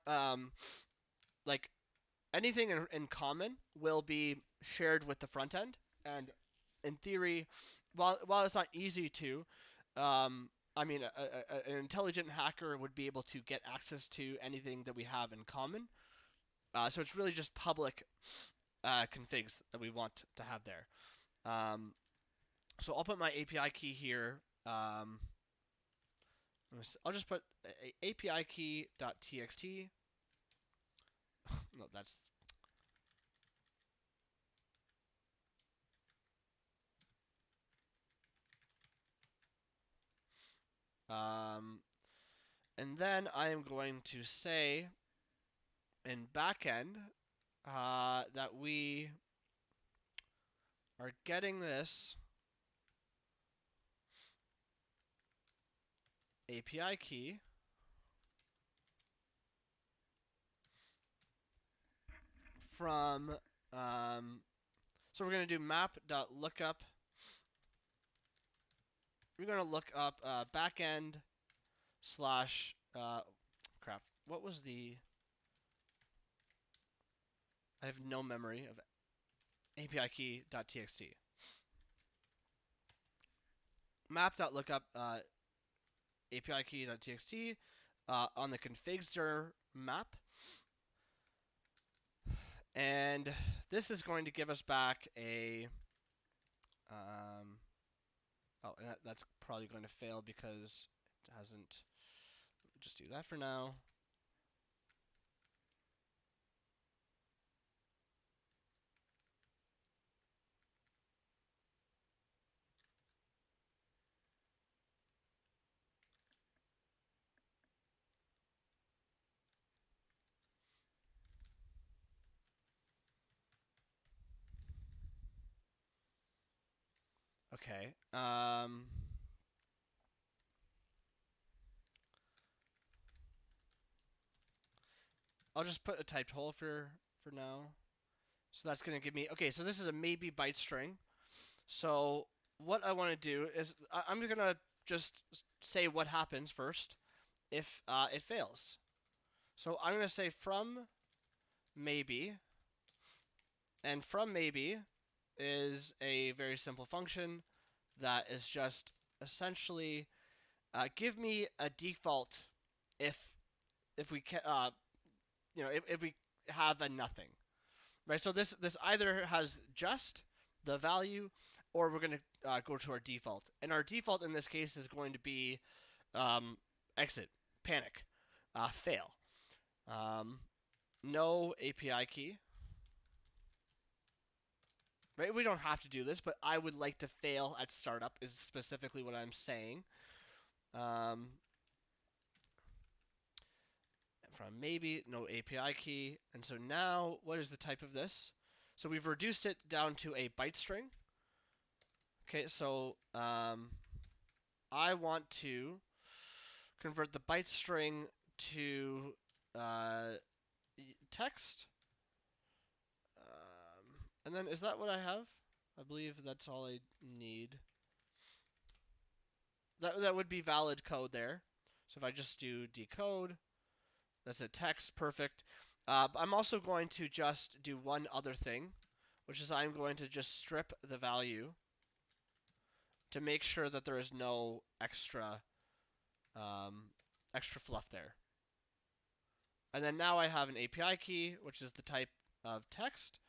like anything in common will be shared with the front end, and in theory, while it's not easy to, I mean, an intelligent hacker would be able to get access to anything that we have in common. So it's really just public configs that we want to have there. So I'll put my API key here. I'll just put API key.txt. No, that's. And then I am going to say in backend that we are getting this API key from, so we're going to do map.lookup. We're going to look up backend slash, crap, what was I have no memory of API key.txt. Map.lookup API key.txt on the config map. And this is going to give us back a and that's probably going to fail because it hasn't. Just do that for now. Okay. I'll just put a typed hole for now. So that's going to give me... Okay, so this is a maybe byte string. So what I want to do is I'm going to just say what happens first if it fails. So I'm going to say from maybe. And from maybe is a very simple function that is just essentially give me a default if we can if we have a nothing, right? So this either has just the value, or we're going to go to our default, and our default in this case is going to be exit, panic, fail, no API key. Right? We don't have to do this, but I would like to fail at startup is specifically what I'm saying. From maybe, no API key. And so now, what is the type of this? So we've reduced it down to a byte string. Okay, so I want to convert the byte string to text. And then, is that what I have? I believe that's all I need. That would be valid code there. So if I just do decode, that's a text, perfect. I'm also going to just do one other thing, which is I'm going to just strip the value to make sure that there is no extra extra fluff there. And then now I have an API key, which is the type of text.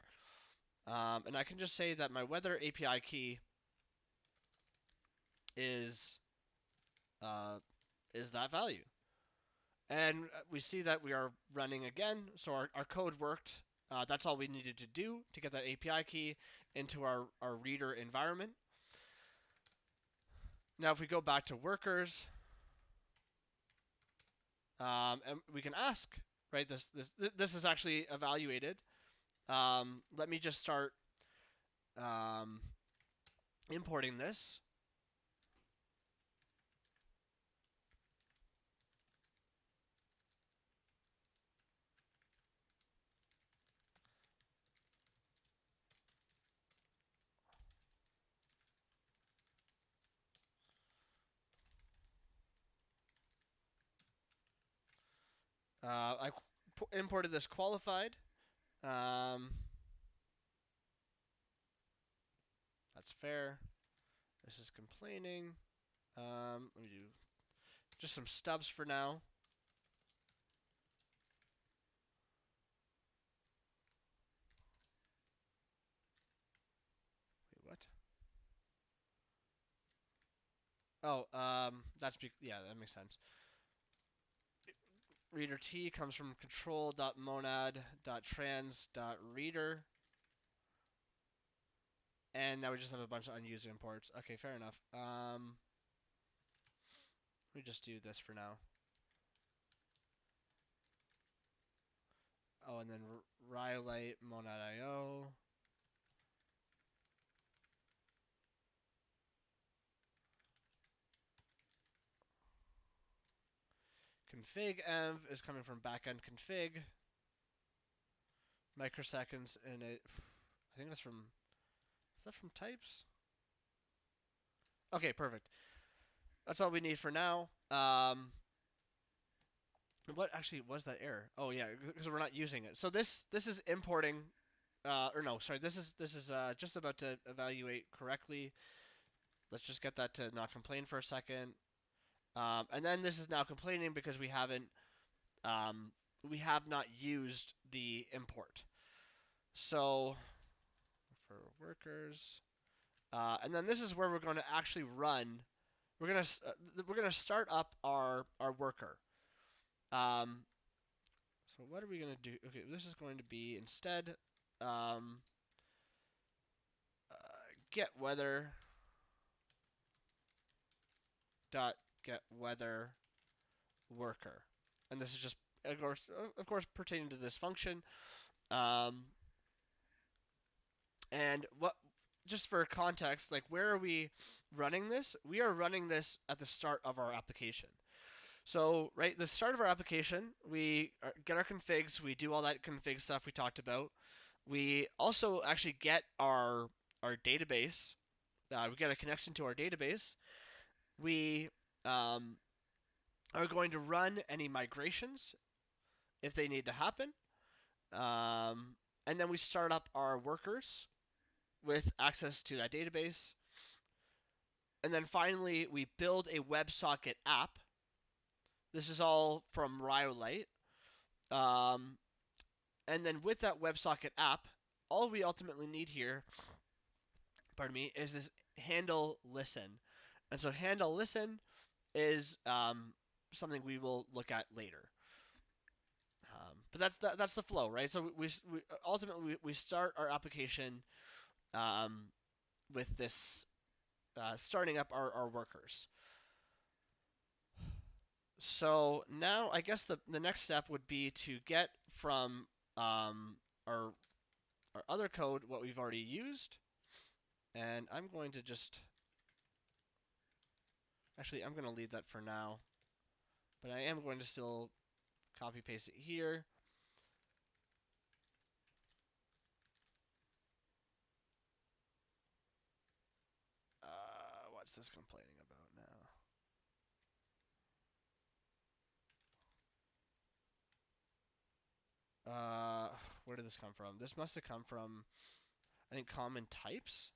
And I can just say that my weather API key is that value. And we see that we are running again, so our code worked. That's all we needed to do to get that API key into our reader environment. Now if we go back to workers, and we can ask, right, this is actually evaluated. Let me just start importing this. I imported this qualified. That's fair. This is complaining. Let me do just some stubs for now. Wait, what? Oh, yeah, that makes sense. Reader T comes from control.monad.trans.reader. And now we just have a bunch of unused imports. Okay, fair enough. Let me just do this for now. Oh, and then Rhyolite monad.io. Config env is coming from backend config. Microseconds in it. I think that's from. Is that from types? Okay, perfect. That's all we need for now. What actually was that error? Oh yeah, because we're not using it. So this is importing, or no, sorry. This is just about to evaluate correctly. Let's just get that to not complain for a second. And then this is now complaining because we have not used the import. So for workers, and then this is where we're going to actually run. We're gonna start up our worker. So what are we gonna do? Okay, this is going to be instead get weather dot get weather worker, and this is just of course pertaining to this function. And what, just for context, like where are we running this? We are running this at the start of our application. So, right, the start of our application, we get our configs, we do all that config stuff we talked about. We also actually get our database. We get a connection to our database. We are going to run any migrations if they need to happen. And then we start up our workers with access to that database. And then finally, we build a WebSocket app. This is all from Rhyolite. And then with that WebSocket app, all we ultimately need here, is this handle listen. And so handle listen is something we will look at later. But that's the flow, right? So we ultimately we start our application with this starting up our workers. So now I guess the next step would be to get from our other code what we've already used, and I'm going to just actually I'm going to leave that for now, but I am going to still copy paste it here. What's this complaining about now? Where did this come from? This must have come from, I think, common types.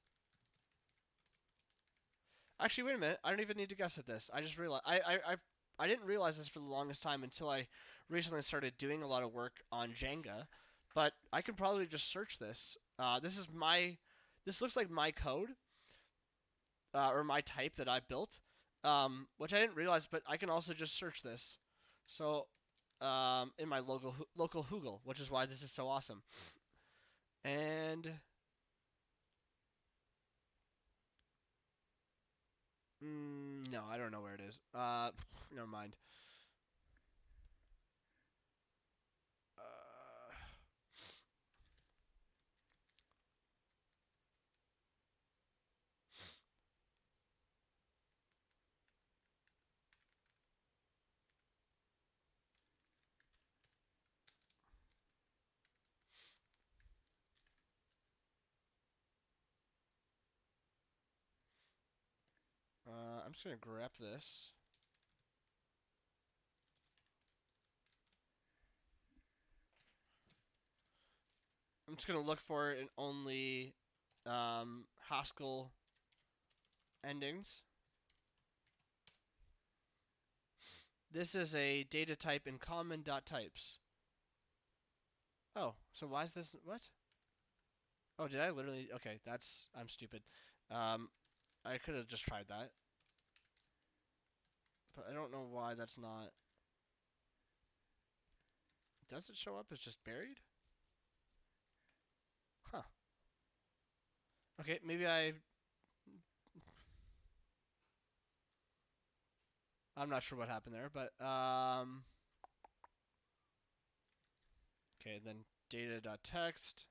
Actually, wait a minute. I don't even need to guess at this. I just realized I didn't realize this for the longest time until I recently started doing a lot of work on Jenga. But I can probably just search this. This looks like my code or my type that I built, which I didn't realize. But I can also just search this. So in my local Google, which is why this is so awesome. And no, I don't know where it is. Never mind. Uh, I'm just gonna grep this. I'm just gonna look for it in only Haskell endings. This is a data type in common.types. Oh, so why is this what? Oh, did I literally? Okay, I'm stupid. Um, I could have just tried that, but I don't know why that's not. Does it show up as just buried? Huh. Okay, maybe I'm not sure what happened there, but okay, then data.text.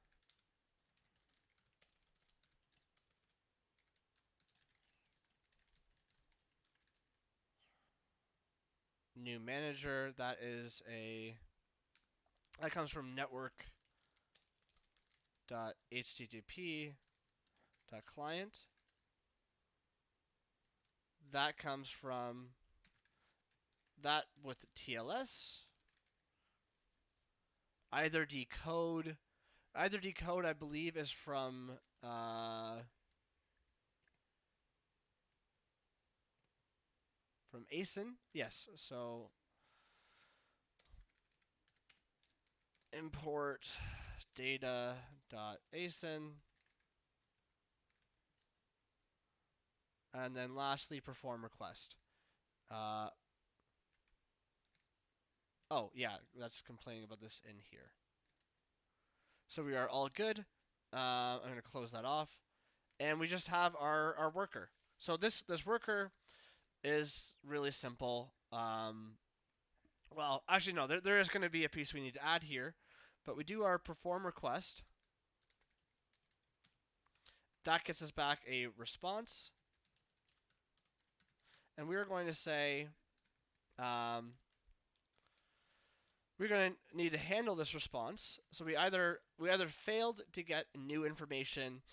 New manager, that comes from network.http.client. That comes from that with TLS. Either decode, I believe is from ASIN. Yes, so import data.asin, and then lastly perform request. Oh yeah, that's complaining about this in here. So we are all good. I'm gonna close that off, and we just have our worker. So this worker is really simple. Well, actually no, there is going to be a piece we need to add here, but we do our perform request. That gets us back a response, and we're going to say we're going to need to handle this response. So we either failed to get new information,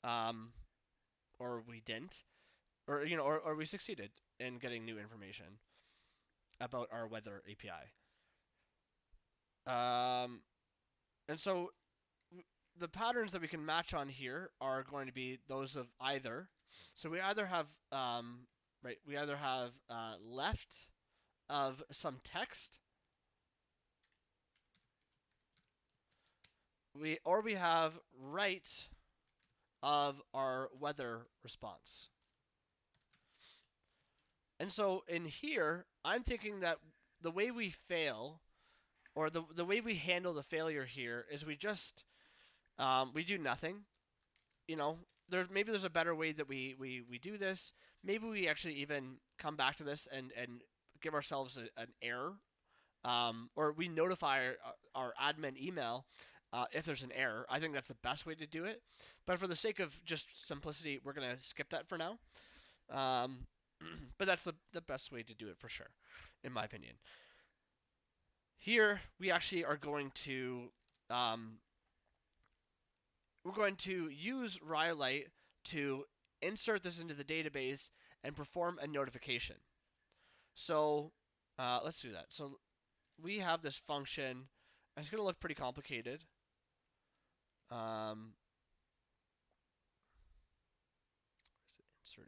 or we didn't, or or we succeeded in getting new information about our weather API. And so the patterns that we can match on here are going to be those of either. So we either have we either have left of some text, we have right of our weather response. And so in here, I'm thinking that the way we fail, or the way we handle the failure here, is we just we do nothing. There's a better way that we do this. Maybe we actually even come back to this and give ourselves an error, or we notify our admin email if there's an error. I think that's the best way to do it. But for the sake of just simplicity, we're gonna skip that for now. But that's the best way to do it for sure, in my opinion. Here we actually are going to use Rhyolite to insert this into the database and perform a notification. So let's do that. So we have this function. It's going to look pretty complicated. Insert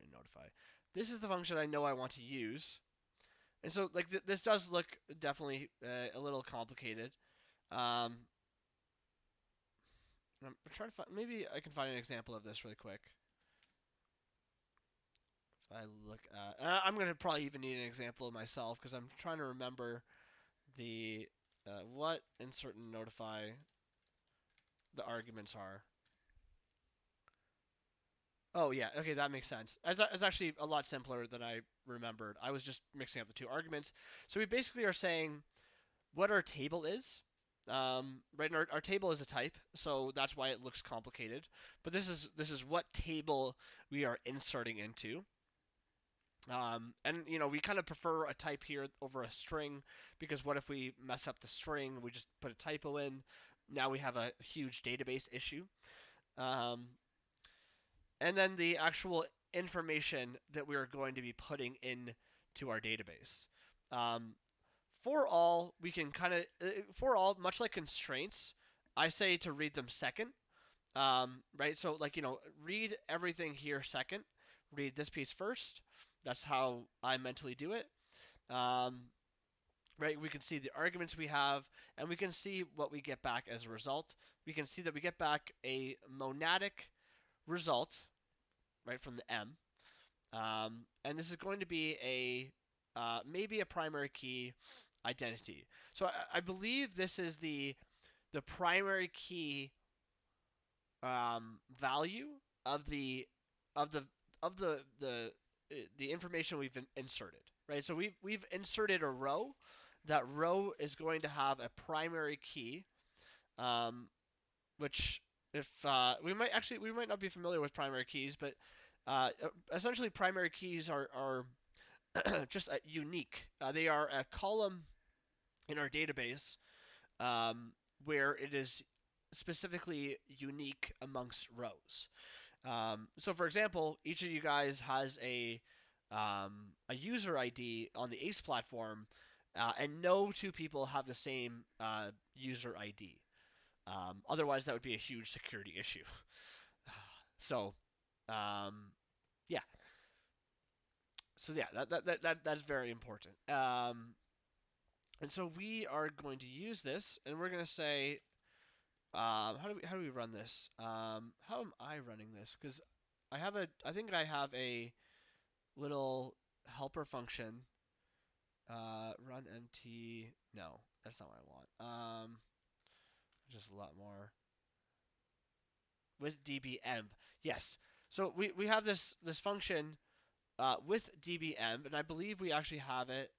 and notify. this is the function I know I want to use. And so like this does look definitely a little complicated. Um, I'm trying to find, maybe I can find an example of this really quick. If I look at, I'm gonna probably even need an example of myself because I'm trying to remember the what insert and notify the arguments are. Oh yeah, okay, that makes sense. It's actually a lot simpler than I remembered. I was just mixing up the two arguments. So we basically are saying what our table is. Right, and our table is a type, so that's why it looks complicated. But this is what table we are inserting into. And we kind of prefer a type here over a string because what if we mess up the string? We just put a typo in. Now we have a huge database issue. Um, and then the actual information that we are going to be putting in to our database. Um, for all, we can kind of for all, much like constraints, I say to read them second. Right, so like read everything here second. Read this piece first. That's how I mentally do it. Um, right, we can see the arguments we have, and we can see what we get back as a result. We can see that we get back a monadic result, right, from the M. And this is going to be maybe a primary key identity. So I believe this is the primary key value of of the the information we've inserted, right? So we've inserted a row. That row is going to have a primary key, um, which if we might not be familiar with primary keys, but essentially primary keys are just unique. They are a column in our database where it is specifically unique amongst rows. So, for example, each of you guys has a user ID on the ACE platform, and no two people have the same user ID. Otherwise, that would be a huge security issue. So, um, yeah. So yeah, that's very important. And so we are going to use this, and we're going to say, how do we run this? How am I running this? Because I think I have a little helper function. Run mt. No, that's not what I want. Just a lot more with dbm. Yes. So we have this function with dbm, and I believe we actually have it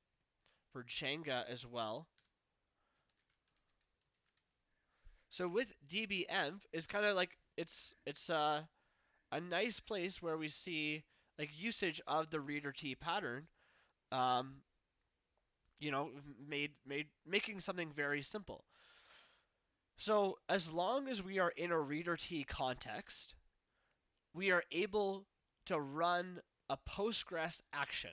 for Jenga as well. So with dbm is kind of like it's a nice place where we see like usage of the reader T pattern. Um, making something very simple. So as long as we are in a reader T context, we are able to run a Postgres action.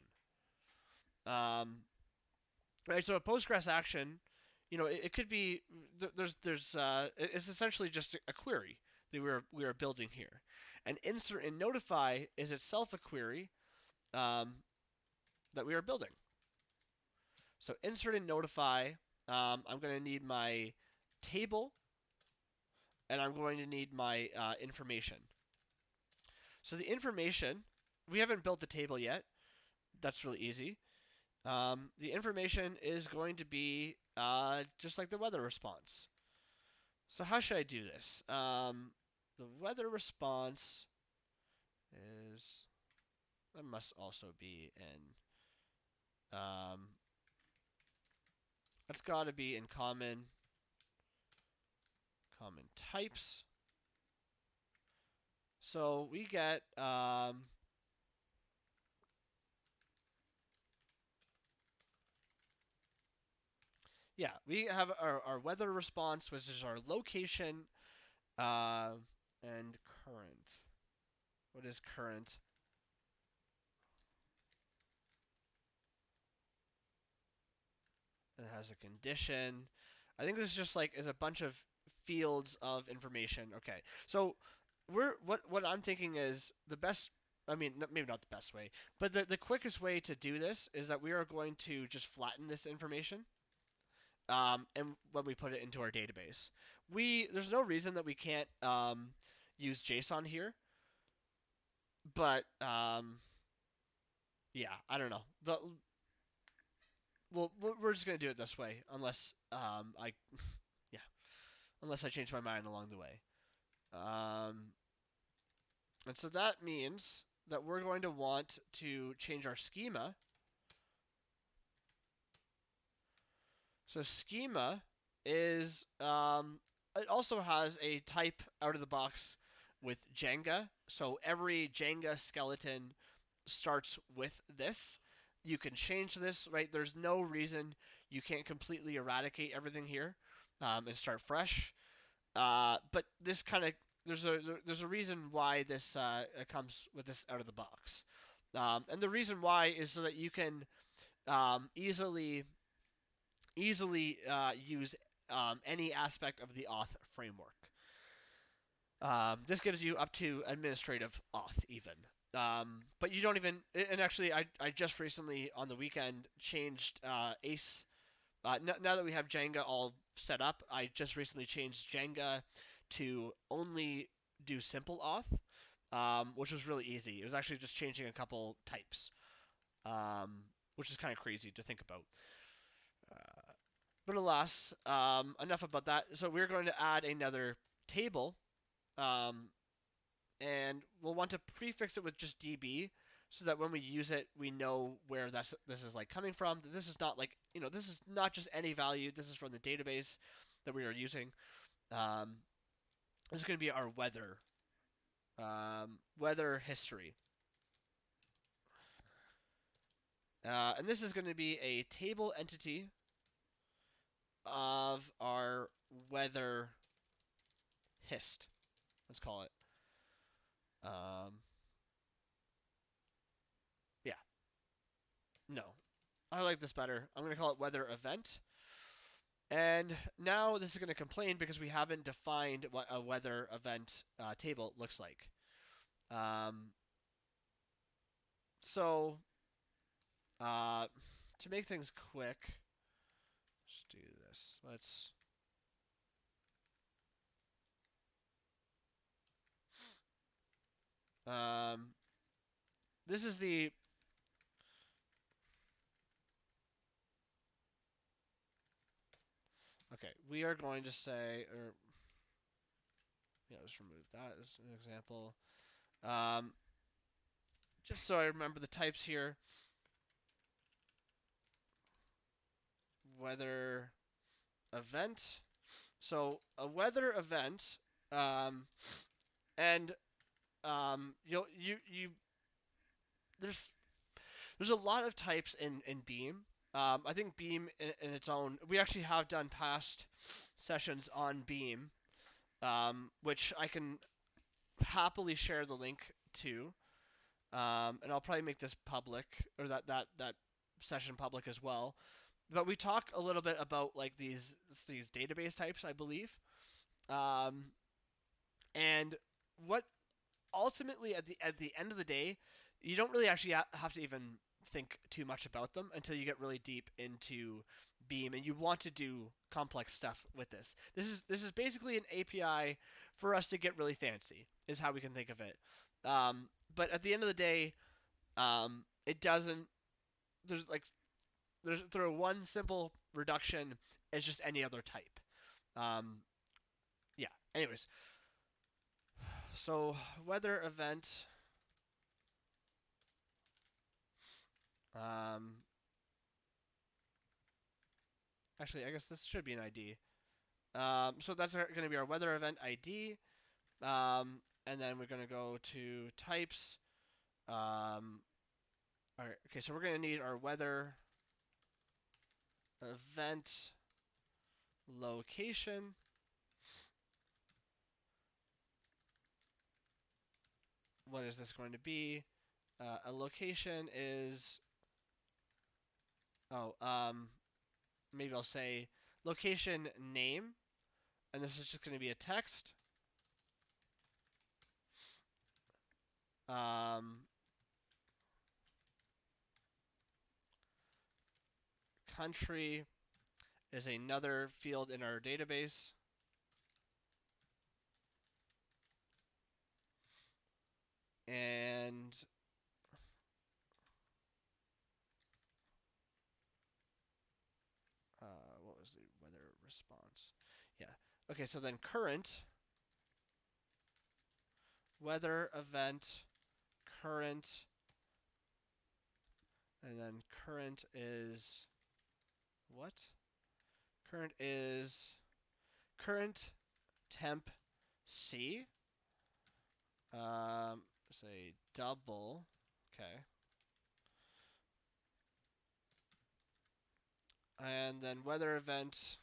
Right. So a Postgres action, it could be it's essentially just a query that we are building here, and insert and notify is itself a query that we are building. So insert and notify, I'm going to need my table, and I'm going to need my information. So the information, we haven't built the table yet. That's really easy. The information is going to be just like the weather response. So how should I do this? The weather response is, that must also be in, that's got to be in common types. So we get yeah, we have our weather response, which is our location and current. What is current? It has a condition. I think this is just like is a bunch of fields of information. Okay, so what I'm thinking is the best I mean, maybe not the best way, but the quickest way to do this is that we are going to just flatten this information. And when we put it into our database, there's no reason that we can't use JSON here, but yeah, I don't know. But well, we're just gonna do it this way, unless yeah, unless I change my mind along the way. And so that means that we're going to want to change our schema. So schema is it also has a type out of the box with Jenga. So every Jenga skeleton starts with this. You can change this, right? There's no reason you can't completely eradicate everything here and start fresh. But this kind of there's a reason why this comes with this out of the box, and the reason why is so that you can easily use any aspect of the auth framework. This gives you up to administrative auth even. But you don't even, and actually I just recently on the weekend changed ACE. Now that we have Jenga all set up, I just recently changed Jenga to only do simple auth, which was really easy. It was actually just changing a couple types, which is kind of crazy to think about. But alas, enough about that. So we're going to add another table, and we'll want to prefix it with just DB, so that when we use it, we know where this is like coming from. This is not like this is not just any value. This is from the database that we are using. This is going to be our weather history, and this is going to be a table entity of our weather hist. Let's call it. Yeah. No. I like this better. I'm going to call it weather event. And now this is going to complain because we haven't defined what a weather event table looks like. So, to make things quick, let's do this. This is the okay. We are going to say, or yeah, just remove that as an example. Just so I remember the types here. Weather event. So a weather event, and you there's a lot of types in Beam. I think Beam in its own. We actually have done past sessions on Beam, which I can happily share the link to, and I'll probably make this public or that session public as well. But we talk a little bit about like these database types, I believe, and what ultimately at the end of the day, you don't really actually have to even think too much about them until you get really deep into Beam and you want to do complex stuff with this. This is basically an API for us to get really fancy, is how we can think of it. But at the end of the day, it doesn't. There's through one simple reduction, it's just any other type. Yeah. Anyways, so weather event. Actually, I guess this should be an ID. So that's going to be our weather event ID. And then we're going to go to types. All right. Okay, so we're going to need our weather event location. What is this going to be? A location is maybe I'll say location name, and this is just going to be a text. country is another field in our database. And what was the weather response? Yeah. Okay, so then current weather event, current, and then current is what? Current is current temp C. Say double. Okay. And then weather event.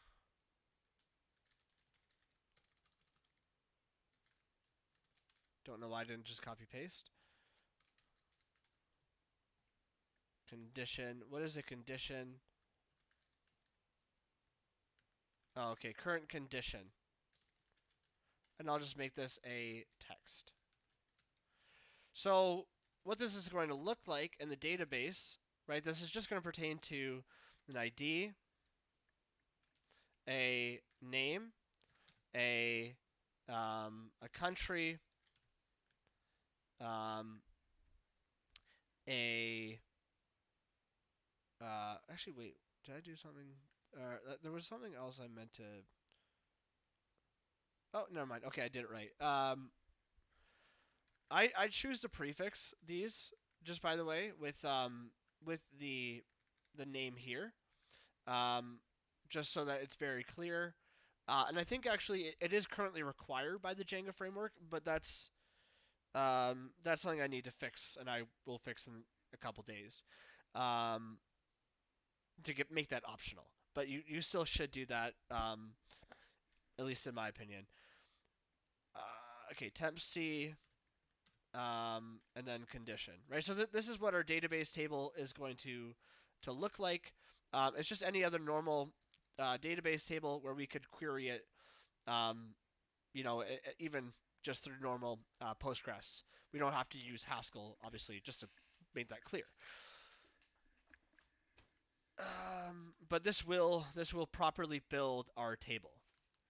Don't know why I didn't just copy paste. Condition. What is a condition? Oh, okay. Current condition. And I'll just make this a text. So what this is going to look like in the database, right? This is just going to pertain to an ID, a name, a country, a actually wait, did I do something? There was something else I meant to. Oh, never mind. Okay, I did it right. I choose to prefix these just by the way with the name here, just so that it's very clear. And I think actually it is currently required by the Jenga framework, but that's something I need to fix, and I will fix in a couple days, um, to make that optional. But you still should do that, at least in my opinion. Okay, temp C, and then condition, right? So this is what our database table is going to look like. It's just any other normal database table where we could query it, even just through normal Postgres. We don't have to use Haskell, obviously, just to make that clear. But this will properly build our table.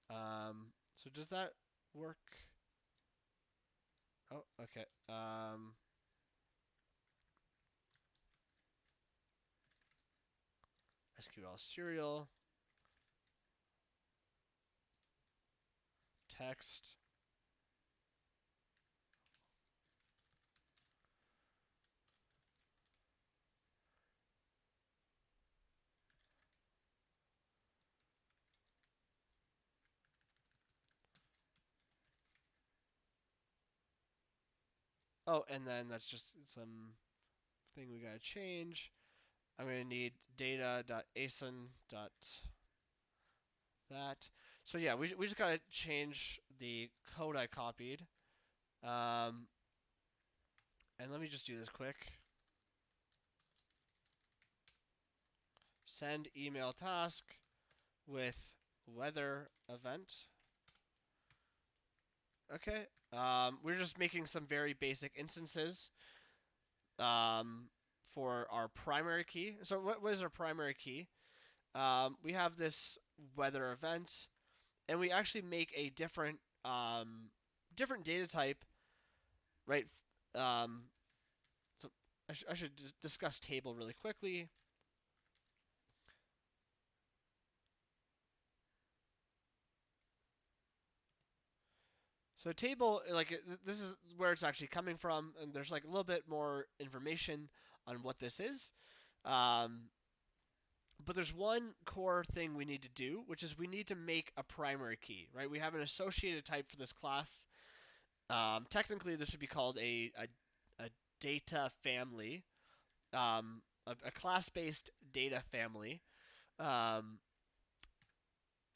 So does that work? Oh, okay. SQL serial text. Oh, and then that's just some thing we gotta change. I'm gonna need data.asin.that. So yeah, we just gotta change the code I copied. And let me just do this quick. Send email task with weather event. Okay. We're just making some very basic instances for our primary key. So what is our primary key? We have this weather event, and we actually make a different data type, right? So I should discuss table really quickly. So table, like this is where it's actually coming from, and there's like a little bit more information on what this is. But there's one core thing we need to do, which is we need to make a primary key, right? We have an associated type for this class. Technically, this would be called a data family, a class-based data family. Um,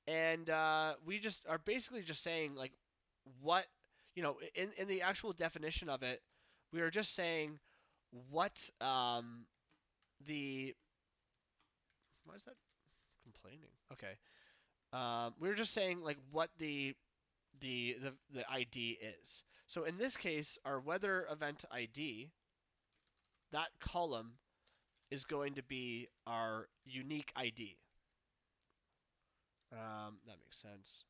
and we just are basically just saying like what in the actual definition of it, we are just saying what the why is that complaining? Okay, we're just saying like what the ID is. So in this case, our weather event ID, that column is going to be our unique ID. That makes sense.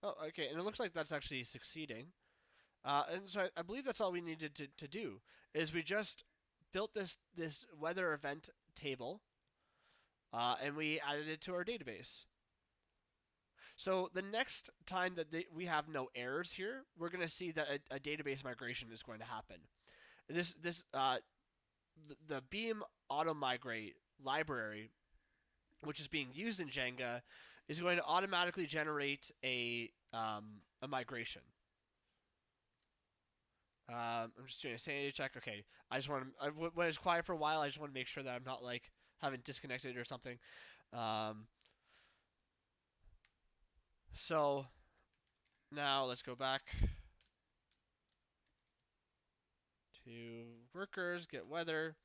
Oh, okay, and it looks like that's actually succeeding. And so I believe that's all we needed to do is we just built this weather event table, and we added it to our database. So the next time that we have no errors here, we're going to see that a database migration is going to happen. The Beam Auto Migrate library, which is being used in Jenga, is going to automatically generate a migration. I'm just doing a sanity check. Okay, I just want to. When it's quiet for a while, I just want to make sure that I'm not like haven't disconnected or something. So now let's go back to workers, get weather.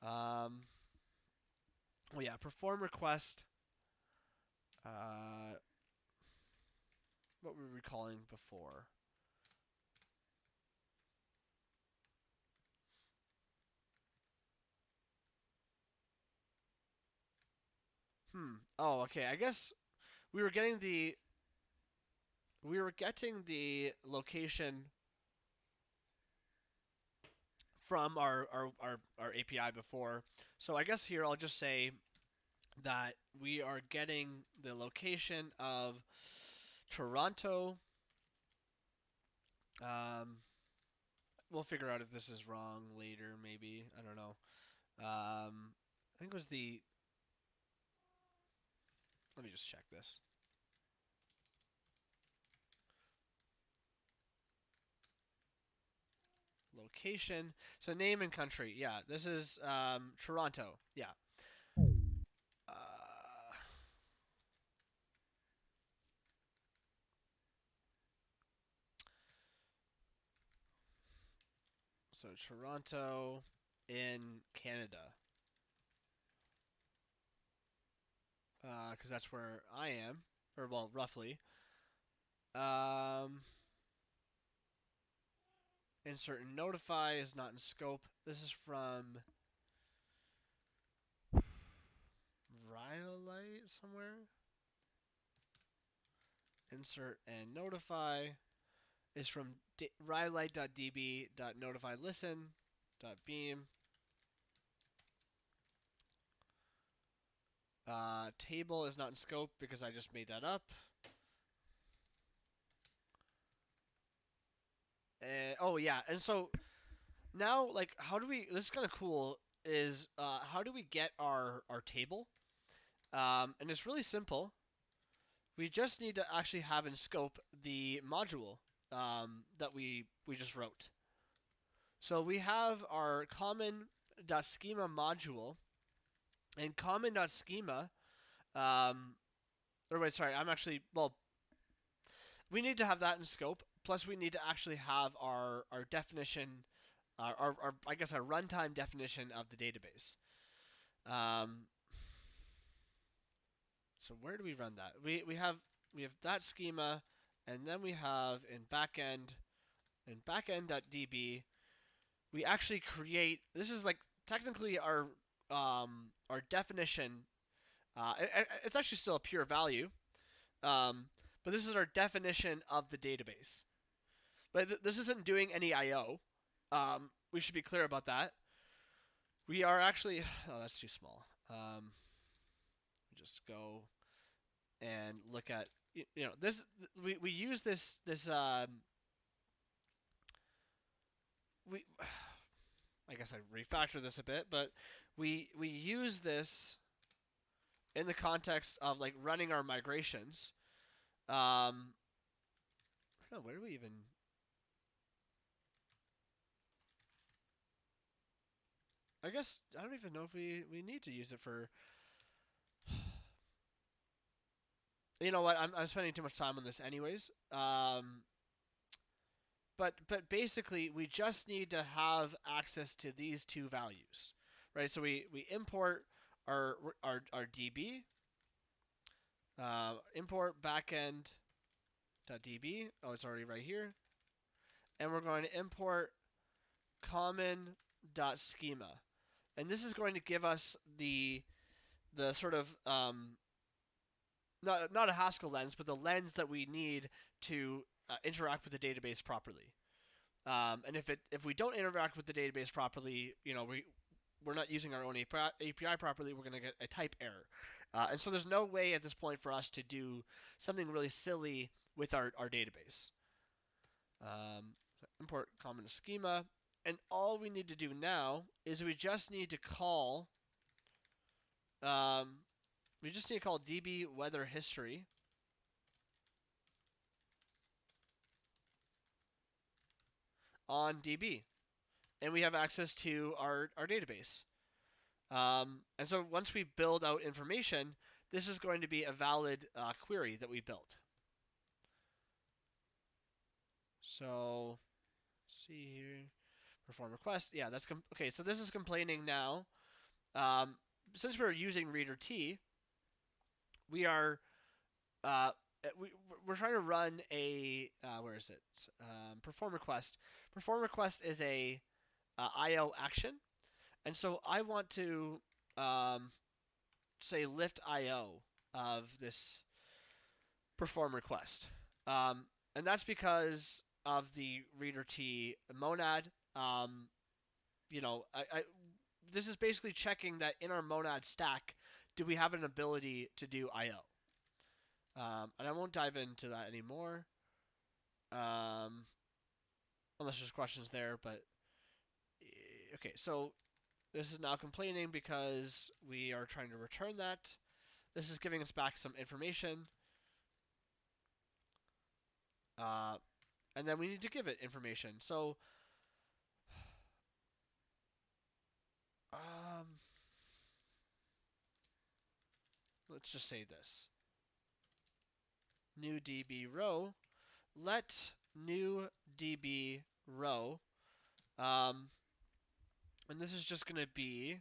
Well, yeah, perform request. What were we calling before? Oh, okay. I guess we were getting the location from our API before. So I guess here I'll just say that we are getting the location of Toronto. We'll figure out if this is wrong later, maybe. I don't know. I think it was the. Let me just check this. Location. So name and country. Yeah, this is Toronto. Yeah. So Toronto in Canada. Because that's where I am, or well, roughly. Insert and notify is not in scope. This is from Rhyolite somewhere. Insert and notify is from rhyolite.db.notify.listen.beam. Table is not in scope because I just made that up. Oh yeah, and so now like how do we? This is kind of cool. Is how do we get our table? And it's really simple. We just need to actually have in scope the module that we just wrote. So we have our common.schema module, and common.schema. Or wait, sorry, I'm actually well. We need to have that in scope. Plus, we need to actually have our definition, our I guess our runtime definition of the database. Um, so where do we run that? We have that schema, and then we have in backend.db, we actually create. This is like technically our definition. It's actually still a pure value, but this is our definition of the database. But this isn't doing any I/O. We should be clear about that. We are actually. Oh, that's too small. Just go and look at this. We use this. We I guess I refactor this a bit, but we use this in the context of like running our migrations. I don't know, where do we even? I guess I don't even know if we need to use it for. You know what? I'm spending too much time on this anyways. But basically we just need to have access to these two values, right? So we import our DB, import backend.db. Oh, it's already right here. and we're going to import common.schema. And this is going to give us the sort of not a Haskell lens, but the lens that we need to interact with the database properly. And if we don't interact with the database properly, we're not using our own API properly, we're going to get a type error. And so there's no way at this point for us to do something really silly with our database. Import common schema. And all we need to do now is we just need to call db weather history on db, and we have access to our database. And so once we build out information, this is going to be a valid query that we built. So, let's see here, perform request. Yeah, that's okay. So this is complaining now. Since we're using reader T, we are we're trying to run a where is it? Perform request. Perform request is a IO action, and so I want to say lift IO of this perform request, and that's because of the reader T monad. This is basically checking that in our monad stack, do we have an ability to do IO? And I won't dive into that anymore, unless there's questions there. But okay, so this is now complaining because we are trying to return that. This is giving us back some information. And then we need to give it information. So, let's just say this. New DB row. Let new DB row. And this is just going to be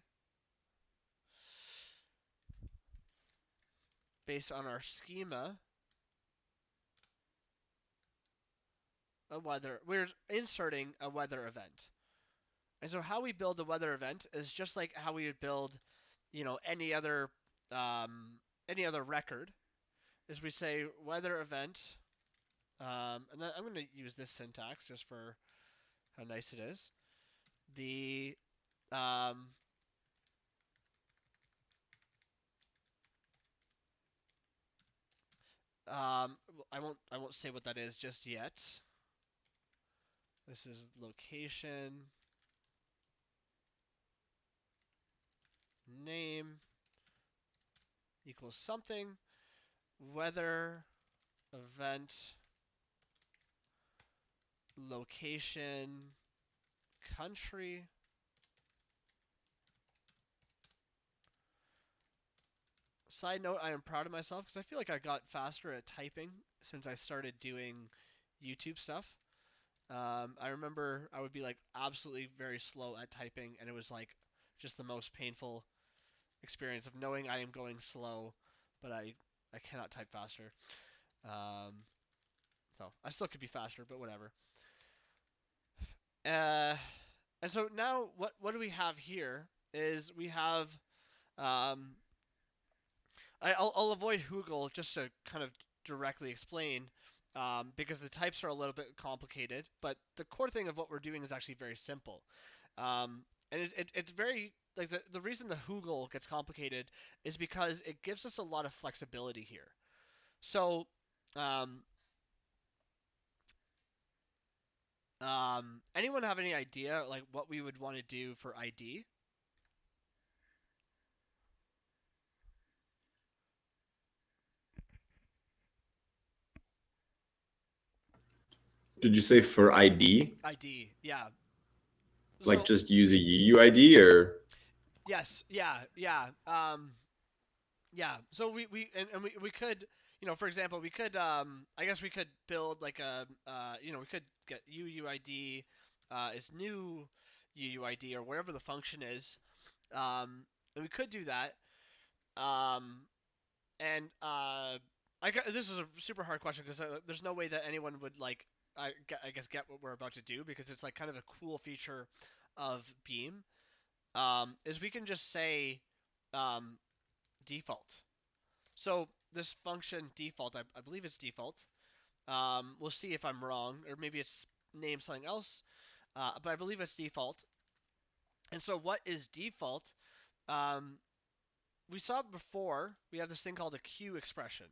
based on our schema. We're inserting a weather event. And so how we build a weather event is just like how we would build, any other record. Is we say weather event, and then I'm going to use this syntax just for how nice it is. The I won't say what that is just yet. This is location, name equals something, weather event, location, country. Side note, I am proud of myself because I feel like I got faster at typing since I started doing YouTube stuff. I remember I would be like absolutely very slow at typing, and it was like just the most painful experience of knowing I am going slow, but I cannot type faster. So I still could be faster, but whatever. And so now what do we have here is we have I'll avoid Hoogle just to kind of directly explain, because the types are a little bit complicated. But the core thing of what we're doing is actually very simple, and it's very like the reason the Hoogle gets complicated is because it gives us a lot of flexibility here. So, anyone have any idea like what we would want to do for ID? Did you say for ID? ID, yeah. Like So, just use a UUID or? yes, yeah. Yeah. So we could, for example, we could I guess we could build like we could get UUID is new UUID or whatever the function is. And we could do that. And this is a super hard question because there's no way that anyone would like I guess get what we're about to do because it's like kind of a cool feature of Beam. Is we can just say um, default. So this function default, I believe it's default. We'll see if I'm wrong, or maybe it's named something else, but I believe it's default. And so what is default? Um, we saw before we have this thing called a queue expression,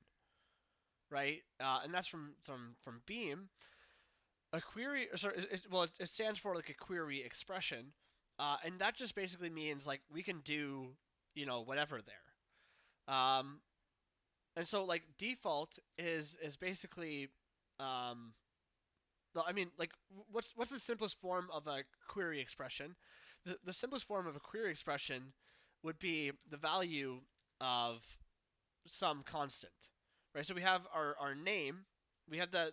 right? And that's from Beam. A query, sorry, it stands for like a query expression, and that just basically means like we can do, whatever there. Um, and so like default is basically, um, I mean, like what's the simplest form of a query expression? The simplest form of a query expression would be the value of some constant, right? So we have our name, we have the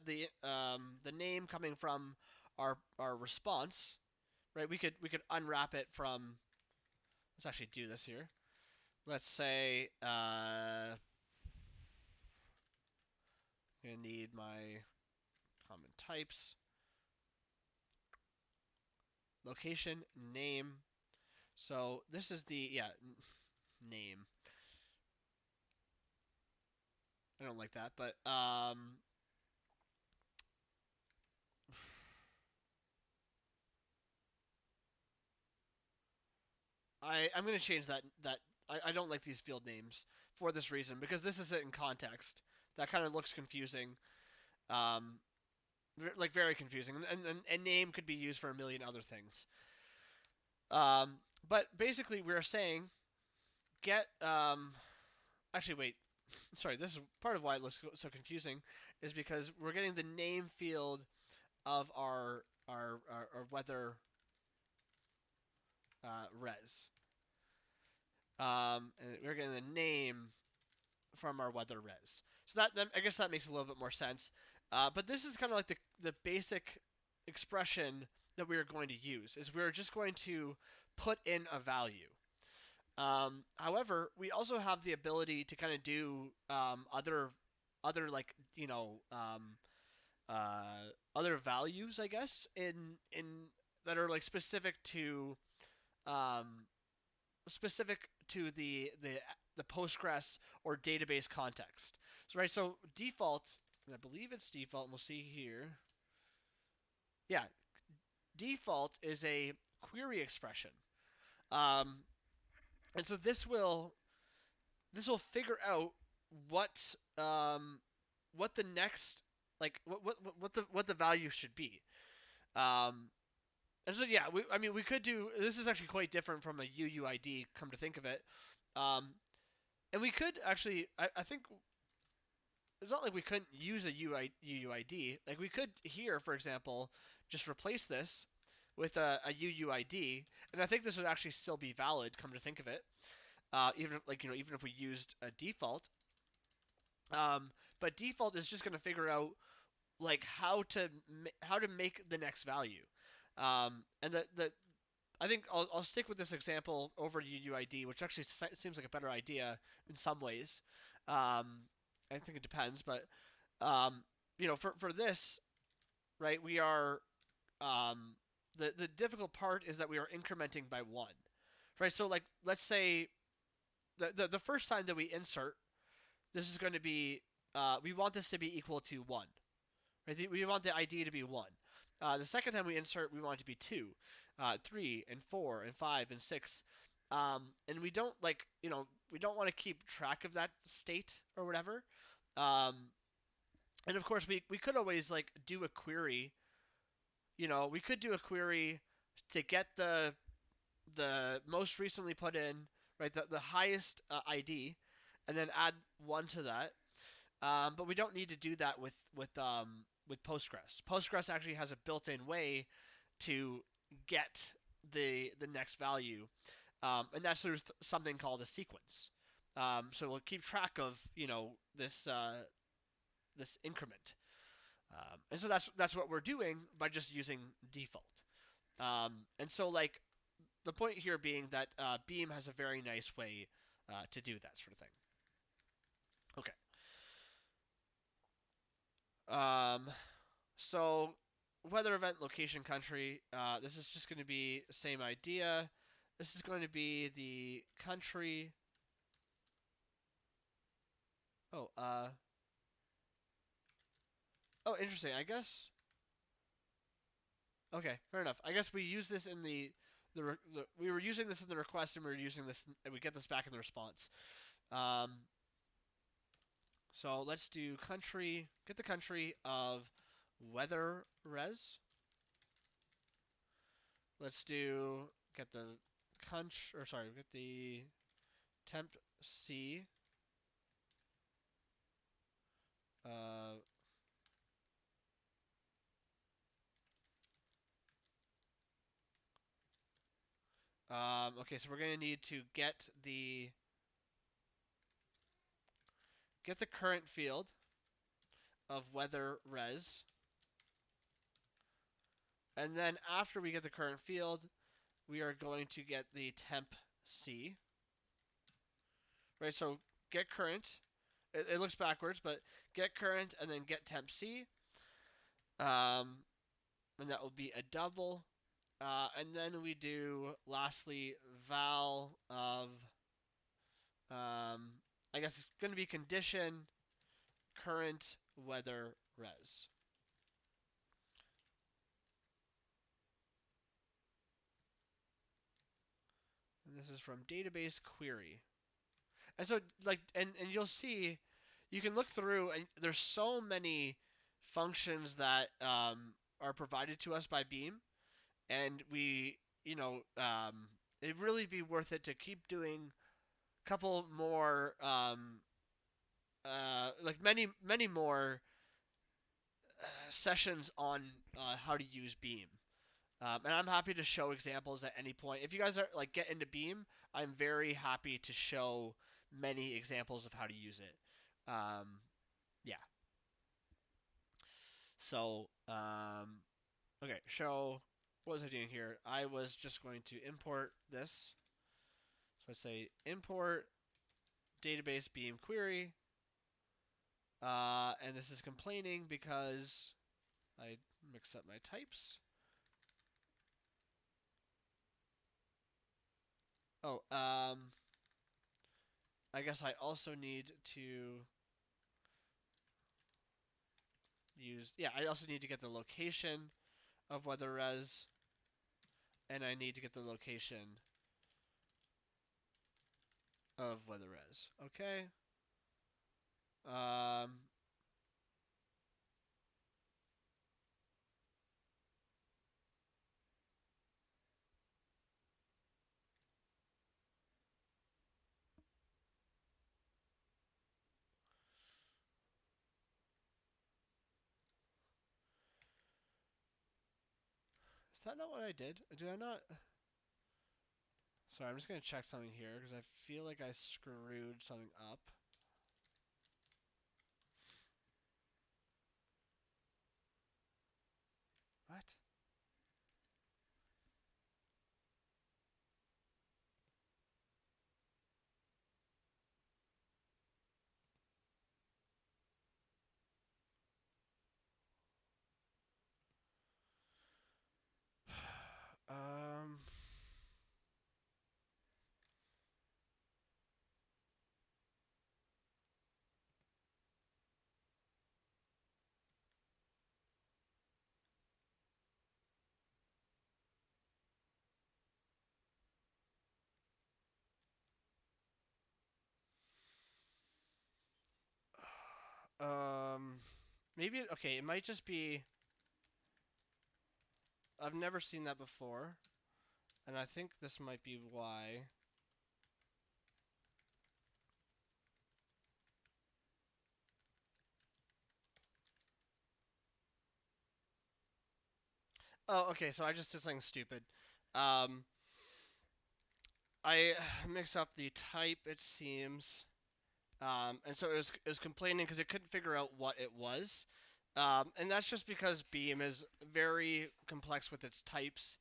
name coming from our response, right? We could unwrap it from. Let's actually do this here. Let's say I'm gonna need my common types, location, name. So this is the name. I don't like that, but I'm gonna change that. I don't like these field names for this reason because this is it in context. That kind of looks confusing. Um, like very confusing, and name could be used for a million other things. But basically, we're saying get. Actually, wait. Sorry, this is part of why it looks so confusing, is because we're getting the name field of our weather res. And we're getting the name from our weather res. So that I guess that makes a little bit more sense. But this is kind of like the basic expression that we are going to use. Is we're just going to put in a value. However, we also have the ability to kind of do other like other values, I guess, in that are like um, specific to the Postgres or database context. So right, so default, and I believe it's default. And we'll see here. Yeah, default is a query expression, um, and so this will figure out what what the next like what the value should be. Um, and so yeah, I mean we could do this is actually quite different from a UUID. Come to think of it, um, and we could actually I think it's not like we couldn't use a UUID. Like we could here, for example, just replace this with a UUID, and I think this would actually still be valid. Come to think of it, even like even if we used a default. But default is just going to figure out like how to make the next value. And the I think I'll stick with this example over UUID, which actually seems like a better idea in some ways. I think it depends, but um, for this, right, we are the difficult part is that we are incrementing by one, right? So like let's say the first time that we insert, this is going to be we want this to be equal to one, right? We want the ID to be one. The second time we insert, we want it to be two, 3, and 4, and 5, and 6. And we don't we don't want to keep track of that state or whatever. Um, and of course, we could always like do a query. We could do a query to get the most recently put in, right, the highest ID, and then add one to that. But we don't need to do that with Postgres. Postgres actually has a built-in way to get the next value, and that's through something called a sequence. So we'll keep track of this increment, and so that's what we're doing by just using default. And so like the point here being that Beam has a very nice way to do that sort of thing. Okay. Um, so weather event location country. This is just going to be the same idea. This is going to be the country. Oh, oh, interesting. I guess. Okay, fair enough. I guess we use this in the we were using this in the request, and we were using this, and we get this back in the response. Um, so let's do country. Get the country of weather res. Let's do get the country, or sorry, get the temp C. Uh, okay, so we're gonna need to get the current field of weather res, and then after we get the current field, we are going to get the temp C. Right, so get current. It looks backwards, but get current and then get temp C. And that will be a double. And then we do lastly val of I guess it's going to be condition current weather res. And this is from database query. And so like and you'll see you can look through and there's so many functions that are provided to us by Beam, and we it'd really be worth it to keep doing a couple more like many more sessions on how to use Beam. And I'm happy to show examples at any point. If you guys are like get into Beam, I'm very happy to show many examples of how to use it. Yeah. So okay. So what was I doing here? I was just going to import this. So I say import database Beam query, and this is complaining because I mixed up my types. Oh, I guess I also need to I also need to get the location of weather res, and I need to get the location of weather res. Okay. Um, is that not what I did? Did I not? Sorry, I'm just gonna check something here because I feel like I screwed something up. What? Um. Um. Maybe okay. It might just be. I've never seen that before, and I think this might be why. Oh, okay. So I just did something stupid. Um, I mix up the type. It seems. And so it was complaining because it couldn't figure out what it was. And that's just because Beam is very complex with its types.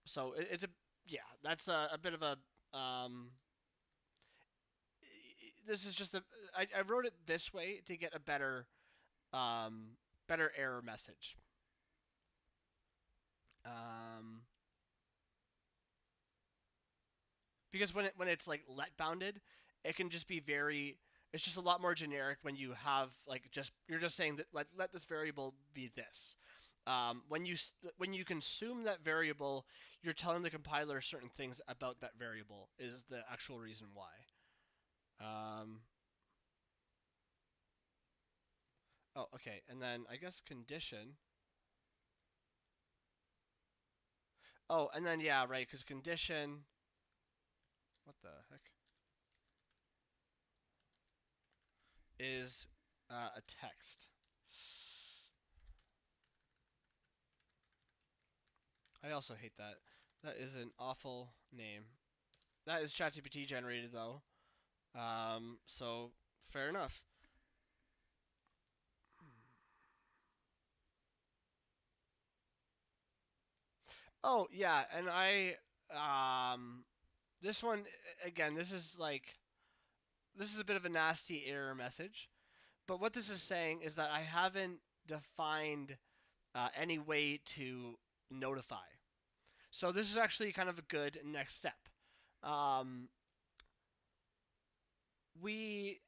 So it's a yeah, that's a bit of a this is just I wrote it this way to get a better better error message. Um, because when it's like let bounded, it can just be very. It's just a lot more generic when you have like just you're just saying that let this variable be this. When you consume that variable, you're telling the compiler certain things about that variable is the actual reason why. Um, oh, okay, and then I guess condition. Oh, and then yeah, right, because condition. What the heck is a text? I also hate that. That is an awful name. That is ChatGPT generated though. So fair enough. Oh yeah, and this one again. This is a bit of a nasty error message. But what this is saying is that I haven't defined any way to notify. So this is actually kind of a good next step. Um, we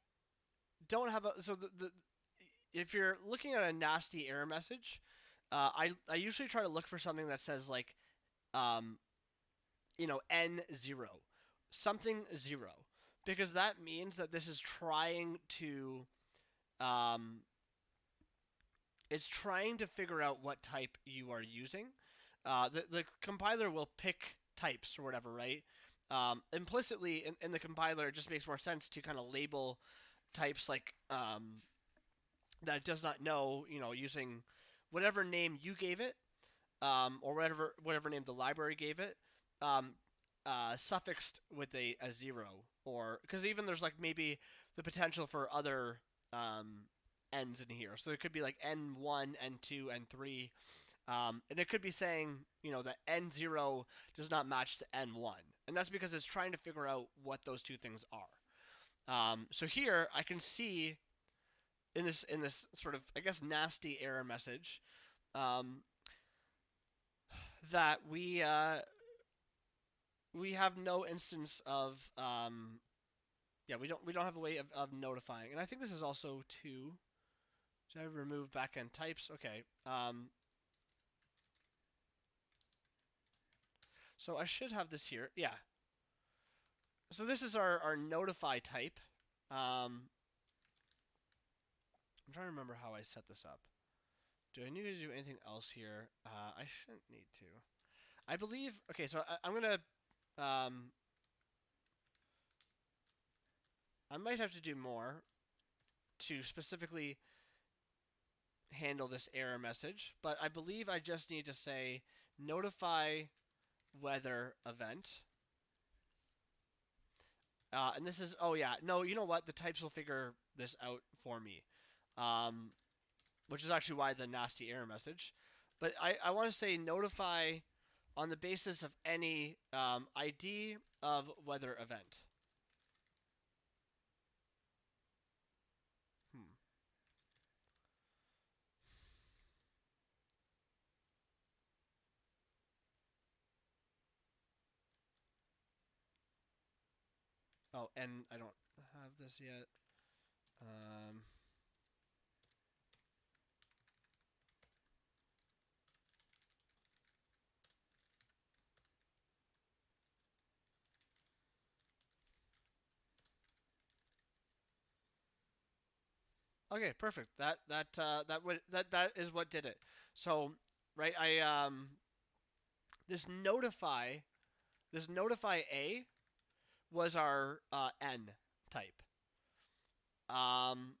don't have a so the if you're looking at a nasty error message, I usually try to look for something that says like um, n0 something 0 because that means that this is trying to um, it's trying to figure out what type you are using. The compiler will pick types or whatever, right? Implicitly in the compiler, it just makes more sense to kind of label types like that it does not know, using whatever name you gave it, or whatever name the library gave it, um, suffixed with a 0, or because even there's like maybe the potential for other n's in here, so it could be like n1, n2, n3, and it could be saying that n0 does not match to n1, and that's because it's trying to figure out what those two things are. So here I can see in this sort of, I guess, nasty error message, um, that we have no instance of yeah, we don't have a way of notifying. And I think this is also two. Did I remove backend types? Okay. So I should have this here. Yeah. So this is our notify type. I'm trying to remember how I set this up. Do I need to do anything else here? I shouldn't need to. I believe. Okay, so I'm gonna. Um, I might have to do more to specifically handle this error message, but I believe I just need to say notify weather event. And this is, oh yeah, no, you know what? The types will figure this out for me, um, which is actually why the nasty error message. But I want to say notify on the basis of any ID of weather event. Hmm. Oh, and I don't have this yet. Um, Okay, perfect. That is what did it. So, right, I this notify this notify A was our N type. Um,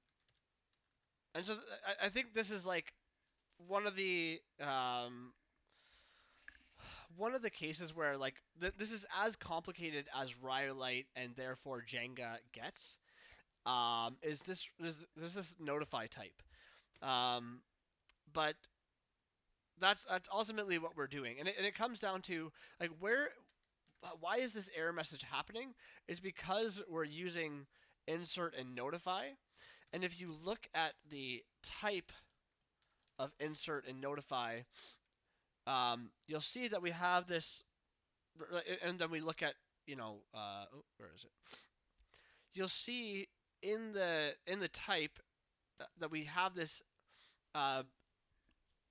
and so I think this is like one of the one of the cases where like this is as complicated as Rhyolite and therefore Jenga gets. Is this notify type? Um, but that's ultimately what we're doing, and it comes down to like why is this error message happening? Is because we're using insert and notify, and if you look at the type of insert and notify, you'll see that we have this, and then we look at, where is it? You'll see in the type that we have this uh,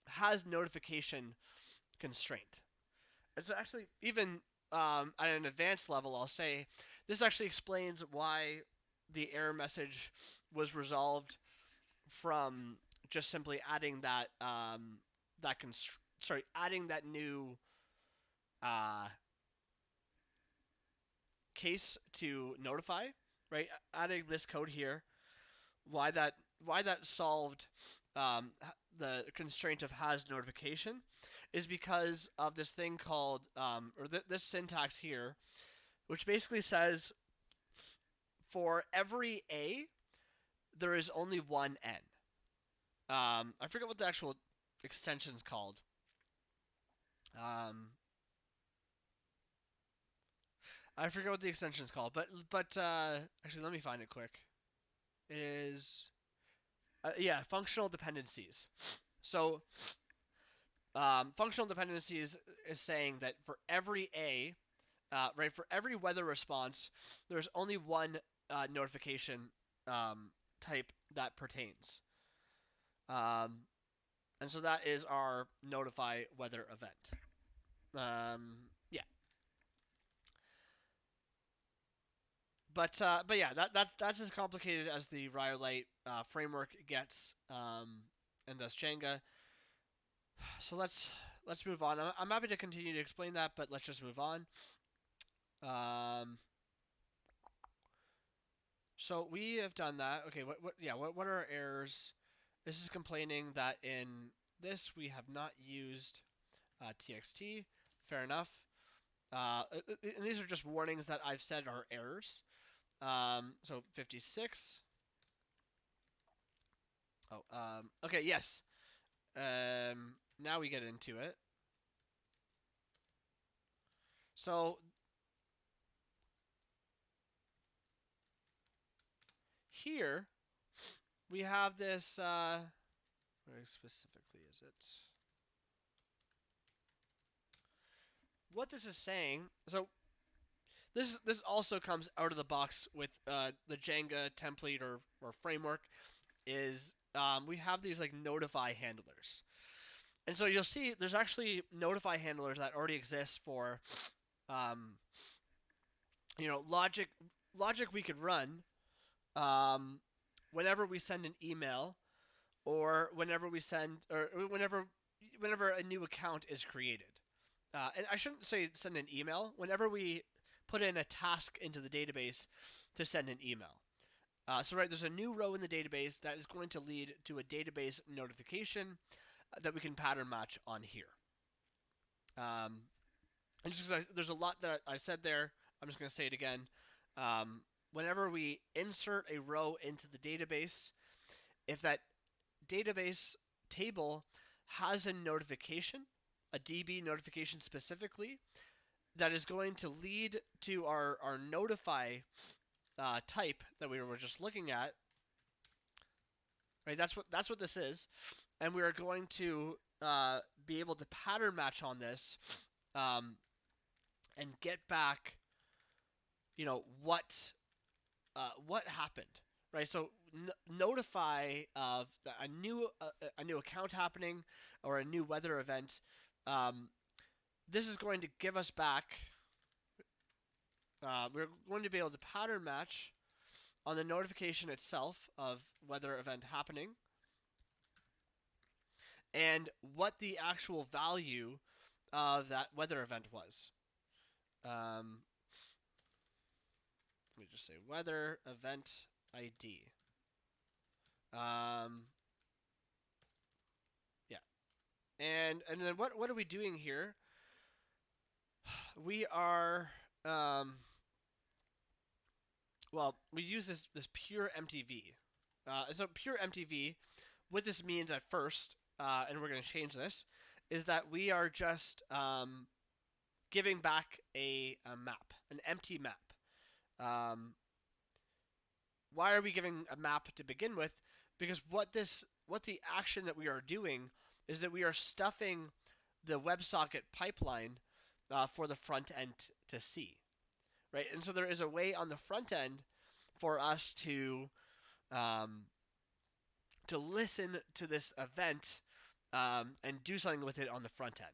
has notification constraint. It's actually even at an advanced level, I'll say this actually explains why the error message was resolved from just simply adding that adding that new uh, case to notify, right? Adding this code here, why that solved the constraint of has notification is because of this thing called this syntax here, which basically says for every a there is only one n. I forget what the actual extension's called. I forget what the extension's called, but actually let me find it quick. It is functional dependencies. So functional dependencies is saying that for every a, right, for every weather response, there's only one notification type that pertains. And so that is our notify weather event. Yeah. But yeah, that's as complicated as the Rhyolite framework gets, and thus Jenga. So let's move on. I'm happy to continue to explain that, but let's just move on. So we have done that. Okay, what are our errors? This is complaining that in this we have not used txt. Fair enough. And these are just warnings that I've said are errors. So 56. Okay, yes. Now we get into it. So here we have this. Where specifically is it? What this is saying. So this also comes out of the box with the Jenga template or framework. Is we have these like notify handlers. And so you'll see there's actually notify handlers that already exist for, logic we could run whenever we send an email or whenever a new account is created. And I shouldn't say send an email. Whenever we put in a task into the database to send an email. So there's a new row in the database that is going to lead to a database notification that we can pattern match on here. And just because there's a lot that I said there, I'm just going to say it again. Whenever we insert a row into the database, if that database table has a notification, a DB notification specifically, that is going to lead to our notify type that we were just looking at. Right, that's what this is, and we are going to be able to pattern match on this, and get back, what happened, right? So notify of a new account happening or a new weather event. This is going to give us back. We're going to be able to pattern match on the notification itself of weather event happening and what the actual value of that weather event was. Let me just say weather event ID. Yeah. And then what are we doing here? We are we use this pure MTV. So pure MTV, what this means at first, and we're going to change this, is that we are just giving back a map, an empty map. Why are we giving a map to begin with? Because what the action that we are doing is that we are stuffing the WebSocket pipeline for the front end to see, right? And so there is a way on the front end for us um, to listen to this event and do something with it on the front end.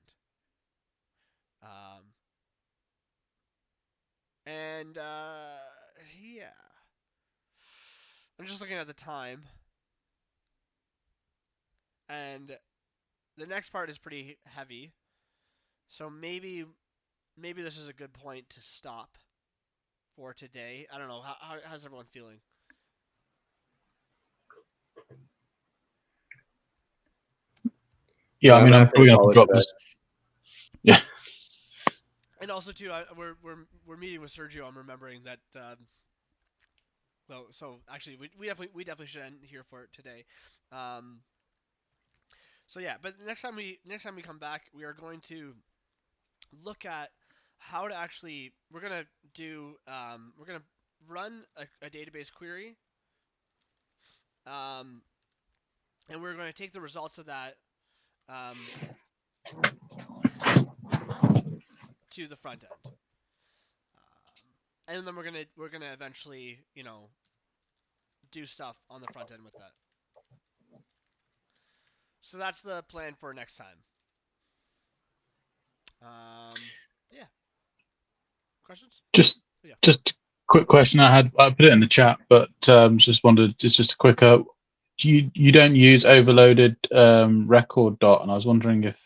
And yeah, I'm just looking at the time, and the next part is pretty heavy. So maybe this is a good point to stop for today. I don't know. How's everyone feeling? Yeah, I mean, I'm not probably gonna going to have call to it drop that. this. Yeah. And also too, we're meeting with Sergio. I'm remembering that. Well, so actually, we definitely should end here for today. So yeah, but next time we come back, we are going to look at how to actually. We're gonna do. We're gonna run a database query. And we're going to take the results of that to the front end. And then we're gonna eventually, do stuff on the front end with that. So that's the plan for next time. Yeah. Questions? Just Yeah. just a quick question I put it in the chat, but just wondered. It's just a quick. You don't use overloaded record dot, and I was wondering if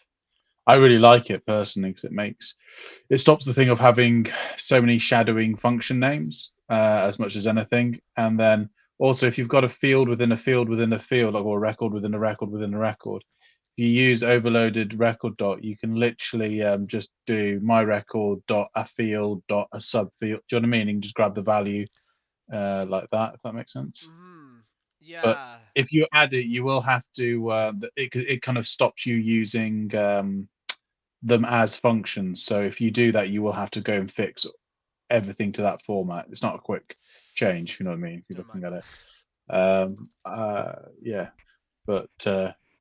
I really like it personally because it stops the thing of having so many shadowing function names as much as anything, and then also if you've got a field within a field within a field, like or a record within a record within a record, if you use overloaded record dot, you can literally just do my record dot a field dot a subfield. Do you know what I mean? You can just grab the value like that, if that makes sense. But Yeah. if you add it, you will have to. It kind of stops you using them as functions. So if you do that, you will have to go and fix everything to that format. It's not a quick change, if you know what I mean. If you're Never looking mind. at it, yeah. But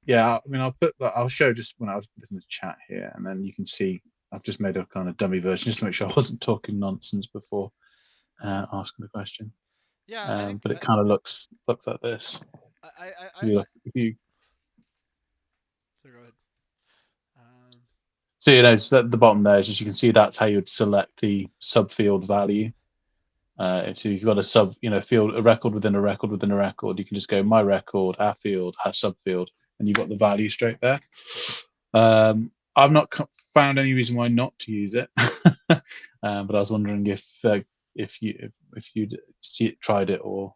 yeah, I mean, I'll put that. I'll show just when I was in the chat here, and then you can see I've just made a kind of dummy version just to make sure I wasn't talking nonsense before asking the question. Yeah, I think. But it kind of looks like this. So if you So go ahead. so it's at the bottom there, as you can see, that's how you would select the subfield value. So you've got a field, a record within a record within a record. You can just go my record, our field, our subfield, and you've got the value straight there. I've not found any reason why not to use it, but I was wondering if you'd tried it or.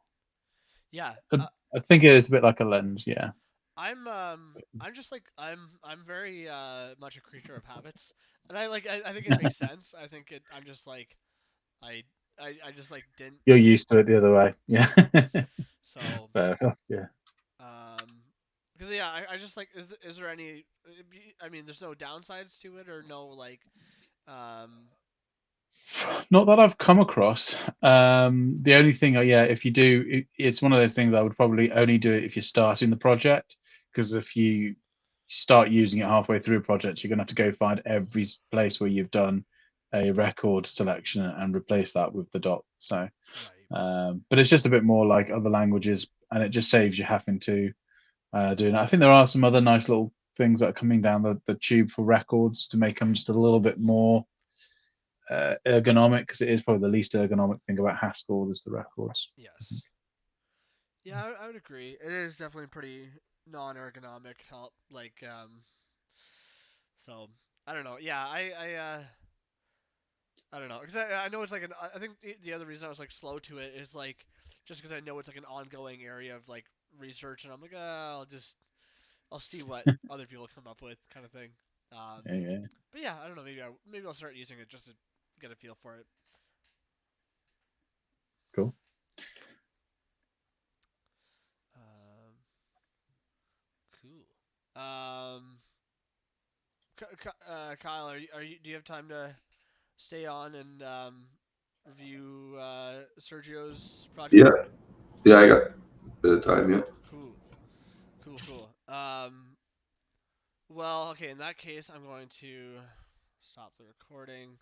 Yeah. I think it is a bit like a lens, yeah. I'm just like I'm very much a creature of habits, and I think it makes sense. I think I'm just like I just like didn't. You're used to it the other way, yeah. So Fair enough, yeah. Because yeah, I just like is there any? I mean, there's no downsides to it or no like. Not that I've come across. The only thing, yeah, if you do, it's one of those things I would probably only do it if you're starting the project, because if you start using it halfway through a project, you're going to have to go find every place where you've done a record selection and replace that with the dot. So, Right. But it's just a bit more like other languages, and it just saves you having to do it. I think there are some other nice little things that are coming down the tube for records to make them just a little bit more ergonomic, because it is probably the least ergonomic thing about Haskell is the records. Yes. Yeah, I would agree. It is definitely pretty non-ergonomic. Like So I don't know. Yeah, I don't know because I know it's like I think the other reason I was like slow to it is like just because I know it's like an ongoing area of like research, and I'm like, I'll see what other people come up with, kind of thing. Yeah. But yeah, I don't know. Maybe I'll start using it just to get a feel for it. Cool. Cool. Kyle, do you have time to stay on and review Sergio's Yeah, projects? yeah, I got a bit of time. Yeah. Cool. Well, okay. In that case, I'm going to stop the recording.